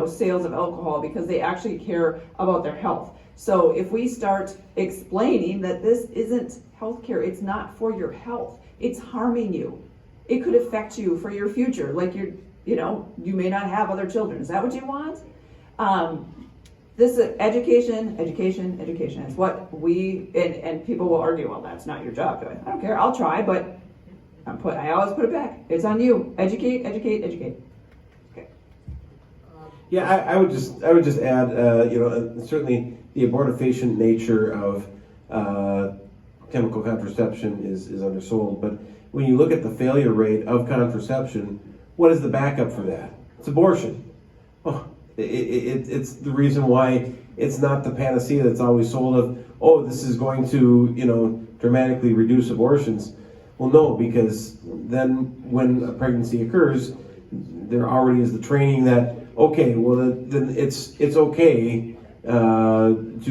sales of alcohol, because they actually care about their health. So if we start explaining that this isn't healthcare, it's not for your health, it's harming you. It could affect you for your future. Like you may not have other children. Is that what you want? This is education. It's what and people will argue, well, that's not your job. I don't care, I'll try, but I always put it back. It's on you. Educate. Okay. Yeah, I would just add, certainly the abortifacient nature of chemical contraception is undersold. But when you look at the failure rate of contraception, what is the backup for that? It's abortion. Oh, it's the reason why it's not the panacea that's always sold of, oh, this is going to, dramatically reduce abortions. Well, no, because then when a pregnancy occurs, there already is the training that, okay, well, then it's okay to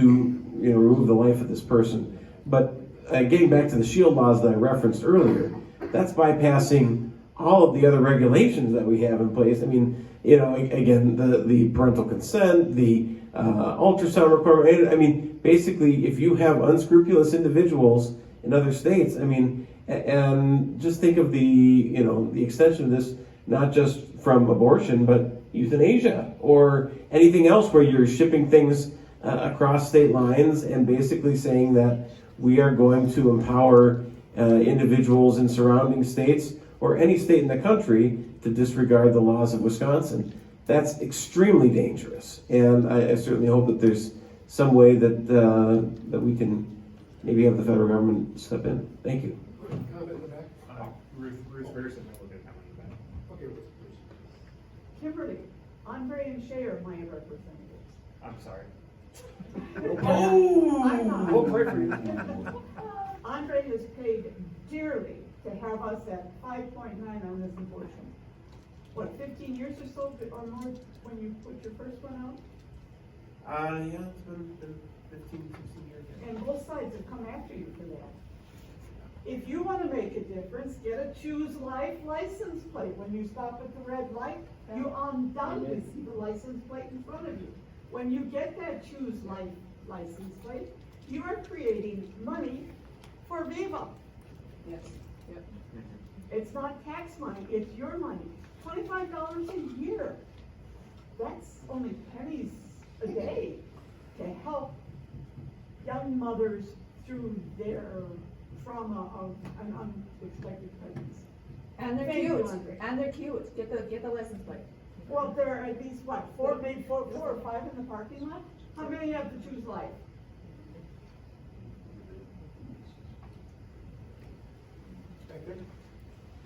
remove the life of this person. But getting back to the SHIELD laws that I referenced earlier, that's bypassing all of the other regulations that we have in place. I mean, again, the parental consent, the ultrasound requirement. I mean, basically, if you have unscrupulous individuals in other states, I mean, and just think of the extension of this, not just from abortion, but euthanasia or anything else where you're shipping things across state lines and basically saying that we are going to empower individuals in surrounding states or any state in the country to disregard the laws of Wisconsin. That's extremely dangerous, and I certainly hope that there's some way that that we can maybe have the federal government step in. Thank you. Comment in the back? Ruth first, and then we'll get a comment in the back. Okay, Ruth, please. Kimberly, Andre and Shay are my representatives. I'm sorry. I'm not. We'll pray for you. Andre has paid dearly to have us at 5.9 on this abortion. What, 15 years or so or more when you put your first one out? Yeah, it's been 15, 16 years. And both sides have come after you for that. If you want to make a difference, get a Choose Life license plate. When you stop at the red light, you undoubtedly see the license plate in front of you. When you get that Choose Life license plate, you are creating money for Viva. Yes. Yep. It's not tax money, it's your money. $25 a year. That's only pennies a day to help young mothers through their trauma of an unexpected pregnancy. And they're Thank you, cute, Andre. and they're cute. Get the license plate. Well, there are at least, maybe four or five in the parking lot? How many have to Choose Life? Back there?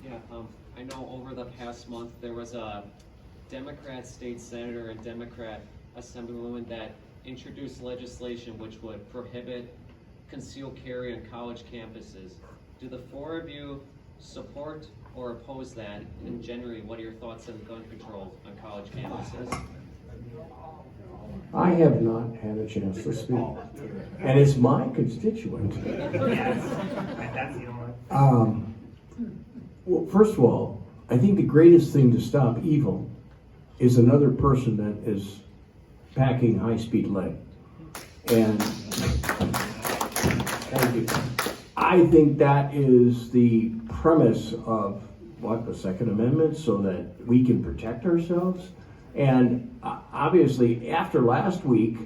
Yeah, I know over the past month, there was a Democrat state senator and Democrat assemblywoman that introduced legislation which would prohibit concealed carry on college campuses. Do the four of you support or oppose that? And generally, what are your thoughts on gun control on college campuses? I have not had a chance to speak, and it's my constituent. Well, first of all, I think the greatest thing to stop evil is another person that is packing high-speed lead. And thank you. I think that is the premise of the Second Amendment, so that we can protect ourselves. And obviously, after last week,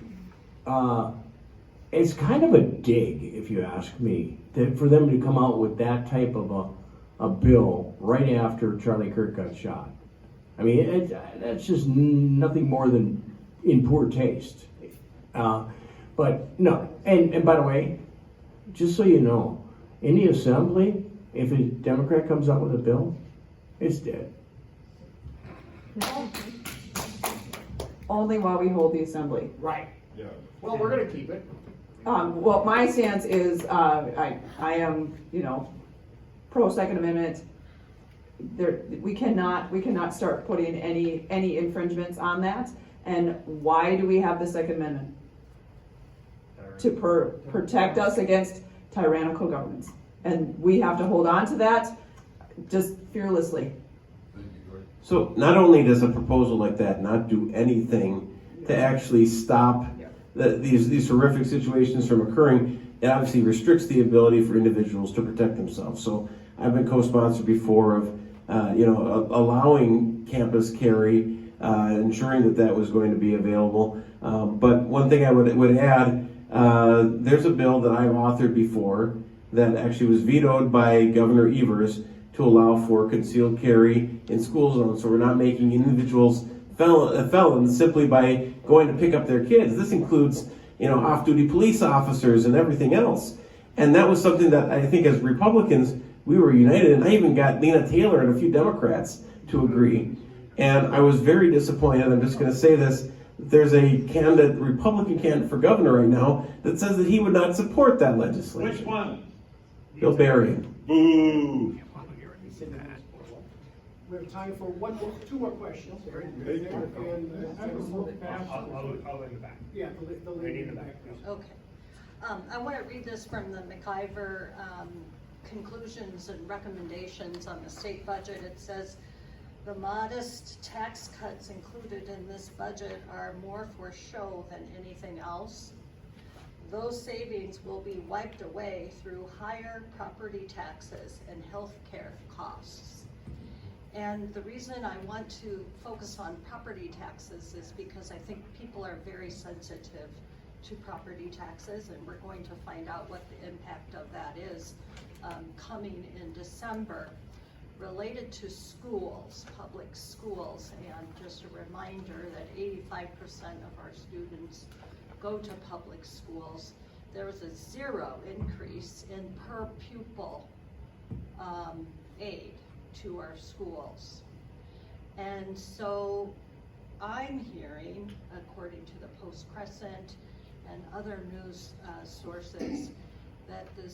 it's kind of a dig, if you ask me, for them to come out with that type of a bill right after Charlie Kirk got shot. I mean, that's just nothing more than in poor taste. But no, and by the way, just so you know, in the assembly, if a Democrat comes out with a bill, it's dead. Only while we hold the assembly. Right. Yeah. Well, we're gonna keep it. Well, my stance is, I am, pro Second Amendment. We cannot start putting any infringements on that. And why do we have the Second Amendment? To protect us against tyrannical governments. And we have to hold on to that just fearlessly. So not only does a proposal like that not do anything to actually stop these horrific situations from occurring, it obviously restricts the ability for individuals to protect themselves. So I've been co-sponsored before of allowing campus carry, ensuring that was going to be available. But one thing I would add, there's a bill that I've authored before that actually was vetoed by Governor Evers to allow for concealed carry in school zones. So we're not making individuals felons simply by going to pick up their kids. This includes, off-duty police officers and everything else. And that was something that I think as Republicans, we were united, and I even got Lena Taylor and a few Democrats to agree. And I was very disappointed, I'm just gonna say this, there's a Republican candidate for governor right now that says that he would not support that legislation. Which one? Bill Barry. Boo! We have time for two more questions. Thank you. I'll in the back. Yeah, the lady in the back. Okay. I want to read this from the McIver conclusions and recommendations on the state budget. It says, the modest tax cuts included in this budget are more for show than anything else. Those savings will be wiped away through higher property taxes and health care costs. And the reason I want to focus on property taxes is because I think people are very sensitive to property taxes, and we're going to find out what the impact of that is coming in December. Related to schools, public schools, and just a reminder that 85% of our students go to public schools. There was a 0 increase in per pupil aid to our schools. And so I'm hearing, according to the Post-Crescent and other news sources, that the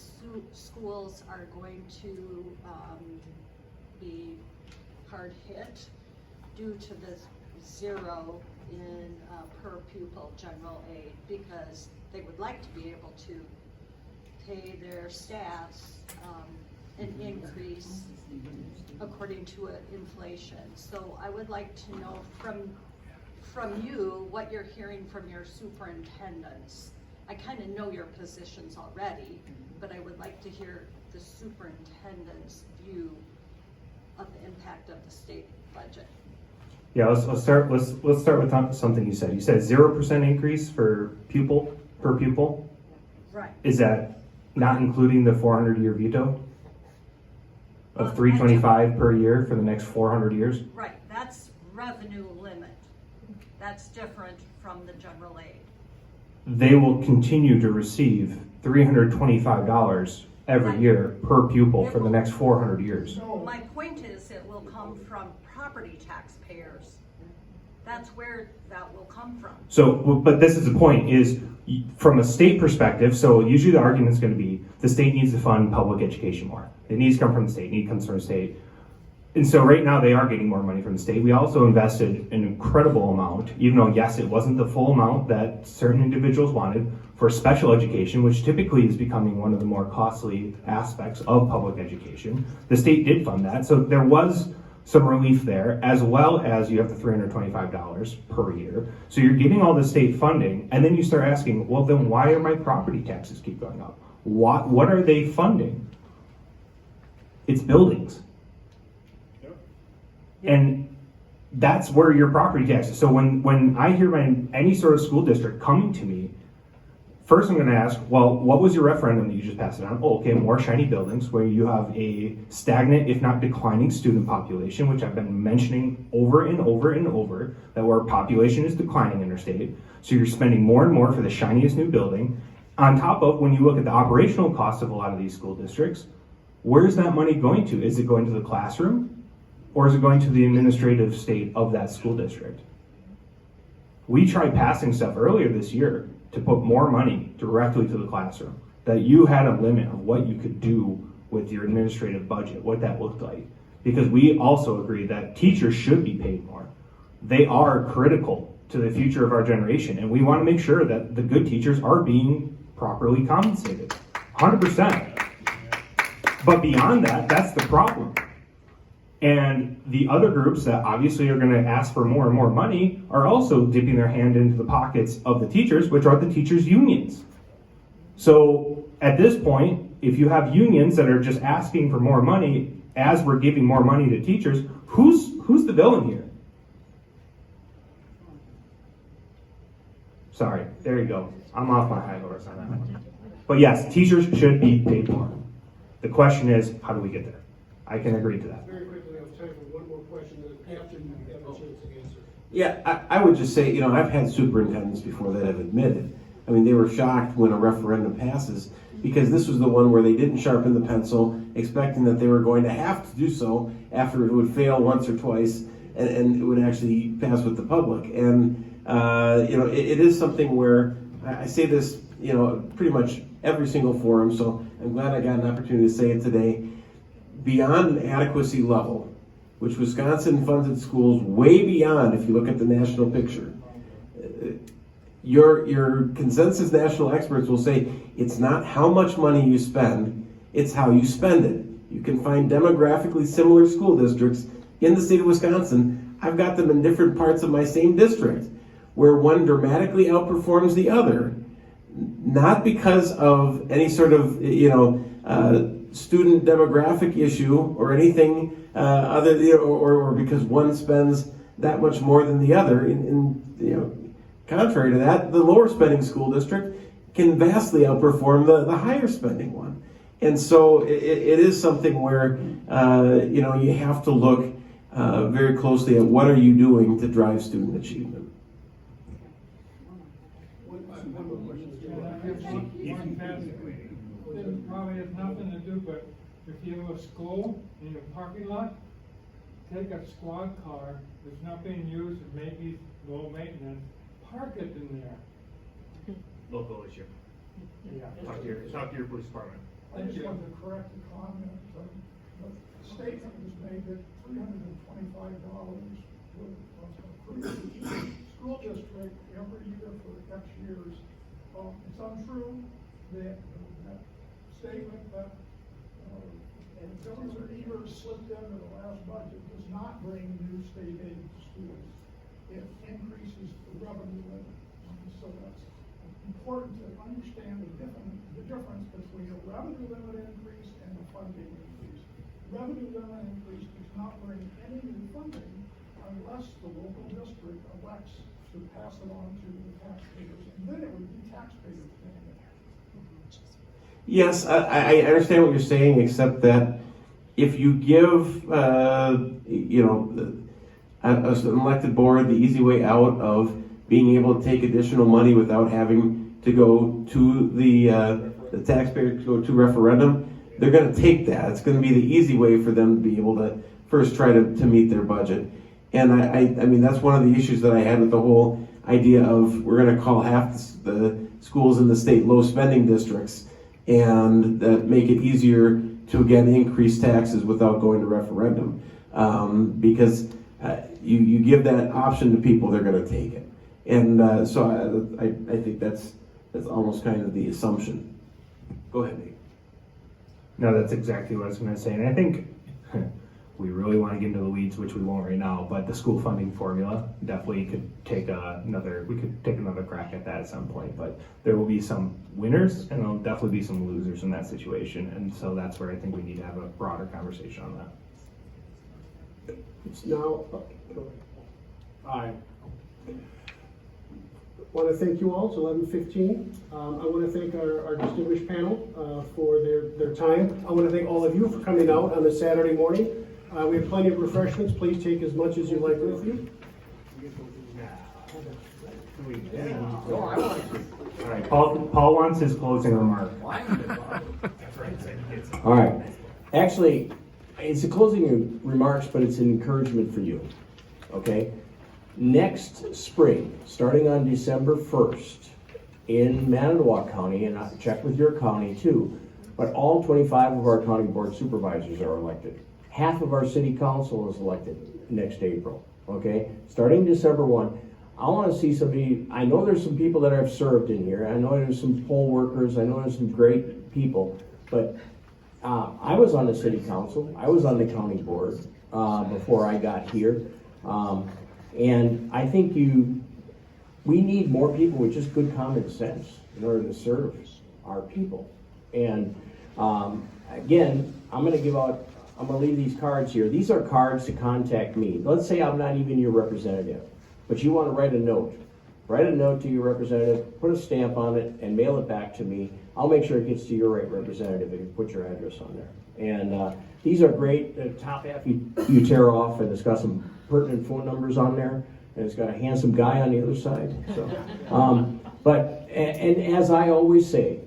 schools are going to be hard hit due to the 0 in per pupil general aid, because they would like to be able to pay their staffs an increase according to inflation. So I would like to know from you what you're hearing from your superintendents. I kind of know your positions already, but I would like to hear the superintendent's view of the impact of the state budget. Yeah, let's start with something you said. You said 0% increase per pupil. Right. Is that not including the 400-year veto of $325 per year for the next 400 years? Right, that's revenue limit. That's different from the general aid. They will continue to receive $325 every year per pupil for the next 400 years. My point is it will come from property taxpayers. That's where that will come from. So, but this is the point, is from a state perspective, so usually the argument is going to be the state needs to fund public education more. It needs to come from the state, it needs to come from the state. And so right now they are getting more money from the state. We also invested an incredible amount, even though yes, it wasn't the full amount that certain individuals wanted, for special education, which typically is becoming one of the more costly aspects of public education. The state did fund that, so there was some relief there, as well as you have the $325 per year. So you're getting all the state funding, and then you start asking, well, then why are my property taxes keep going up? What are they funding? It's buildings. And that's where your property taxes. So when I hear any sort of school district coming to me, first I'm going to ask, well, what was your referendum that you just passed it on? Oh, okay, more shiny buildings, where you have a stagnant, if not declining, student population, which I've been mentioning over and over and over, that our population is declining in our state. So you're spending more and more for the shiniest new building. On top of, when you look at the operational costs of a lot of these school districts, where's that money going to? Is it going to the classroom? Or is it going to the administrative state of that school district? We tried passing stuff earlier this year to put more money directly to the classroom, that you had a limit of what you could do with your administrative budget, what that looked like. Because we also agree that teachers should be paid more. They are critical to the future of our generation, and we want to make sure that the good teachers are being properly compensated, 100%. But beyond that, that's the problem. And the other groups that obviously are going to ask for more and more money are also dipping their hand into the pockets of the teachers, which are the teachers' unions. So at this point, if you have unions that are just asking for more money as we're giving more money to teachers, who's the villain here? Sorry, there you go. I'm off my high horse on that one. But yes, teachers should be paid more. The question is, how do we get there? I can agree to that. Very quickly, I have time for one more question, and after you have a chance to answer. Yeah, I would just say, I've had superintendents before that have admitted. I mean, they were shocked when a referendum passes because this was the one where they didn't sharpen the pencil, expecting that they were going to have to do so after it would fail once or twice and it would actually pass with the public. And, it is something where I say this, pretty much every single forum, so I'm glad I got an opportunity to say it today. Beyond an adequacy level, which Wisconsin funds its schools way beyond if you look at the national picture. Your consensus national experts will say it's not how much money you spend, it's how you spend it. You can find demographically similar school districts in the state of Wisconsin. I've got them in different parts of my same district where one dramatically outperforms the other, not because of any sort of, student demographic issue or anything or because one spends that much more than the other. Contrary to that, the lower spending school district can vastly outperform the higher spending one. And so it is something where, you have to look very closely at what are you doing to drive student achievement. It probably has nothing to do, but if you have a school in your parking lot, take a squad car that's not being used, it may be low maintenance, park it in there. Local issue. Yeah. Talk to your police department. I just wanted to correct the comment. The statement was made that $325 was approved school district every year for X years. It's untrue that statement that Governor Evers slipped into the last budget does not bring new state aid to schools. It increases the revenue limit. So that's important to understand the difference between a revenue limit increase and a funding increase. Revenue limit increase does not bring any new funding unless the local district elects to pass it on to the taxpayers, and then it would be taxpayers paying it. Yes, I understand what you're saying, except that if you give, an elected board the easy way out of being able to take additional money without having to go to the taxpayer to go to referendum, they're going to take that. It's going to be the easy way for them to be able to first try to meet their budget. And I mean, that's one of the issues that I had with the whole idea of we're going to call half the schools in the state low spending districts and that make it easier to again increase taxes without going to referendum. Because you give that option to people, they're going to take it. And so I think that's almost kind of the assumption. Go ahead, Nate. No, that's exactly what I was going to say. And I think we really want to get into the weeds, which we won't right now, but the school funding formula definitely could take another crack at that at some point. But there will be some winners and there'll definitely be some losers in that situation. And so that's where I think we need to have a broader conversation on that. It's now, Aye. I want to thank you all. It's 11:15. I want to thank our distinguished panel for their time. I want to thank all of you for coming out on a Saturday morning. We have plenty of refreshments. Please take as much as you like with you. All right, Paul wants his closing remark. All right. Actually, it's a closing remarks, but it's an encouragement for you. Okay? Next spring, starting on December 1st, in Manitowoc County, and I check with your county too, but all 25 of our county board supervisors are elected. Half of our city council is elected next April. Okay? Starting December 1, I want to see somebody. I know there's some people that have served in here. I know there's some poll workers. I know there's some great people, but I was on the city council. I was on the county board before I got here. And I think we need more people with just good common sense in order to serve our people. And again, I'm going to leave these cards here. These are cards to contact me. Let's say I'm not even your representative, but you want to write a note. Write a note to your representative, put a stamp on it, and mail it back to me. I'll make sure it gets to your right representative and you put your address on there. And these are great. The top half you tear off, and it's got some pertinent phone numbers on there. and it's got a handsome guy on the other side, so. And as I always say,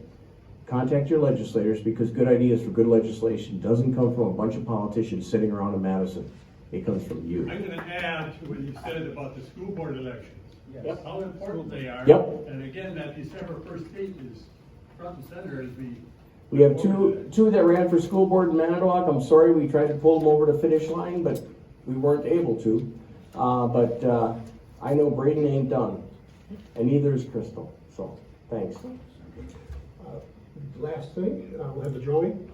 contact your legislators, because good ideas for good legislation doesn't come from a bunch of politicians sitting around in Madison. It comes from you. I'm gonna add to what you said about the school board elections. Yep. How important they are. Yep. And again, that December 1st date is front and center as We have two that ran for school board in Manitowoc. I'm sorry, we tried to pull them over the finish line, but we weren't able to. I know Braden ain't done, and neither is Crystal, so, thanks. Last thing, we'll have the drawing.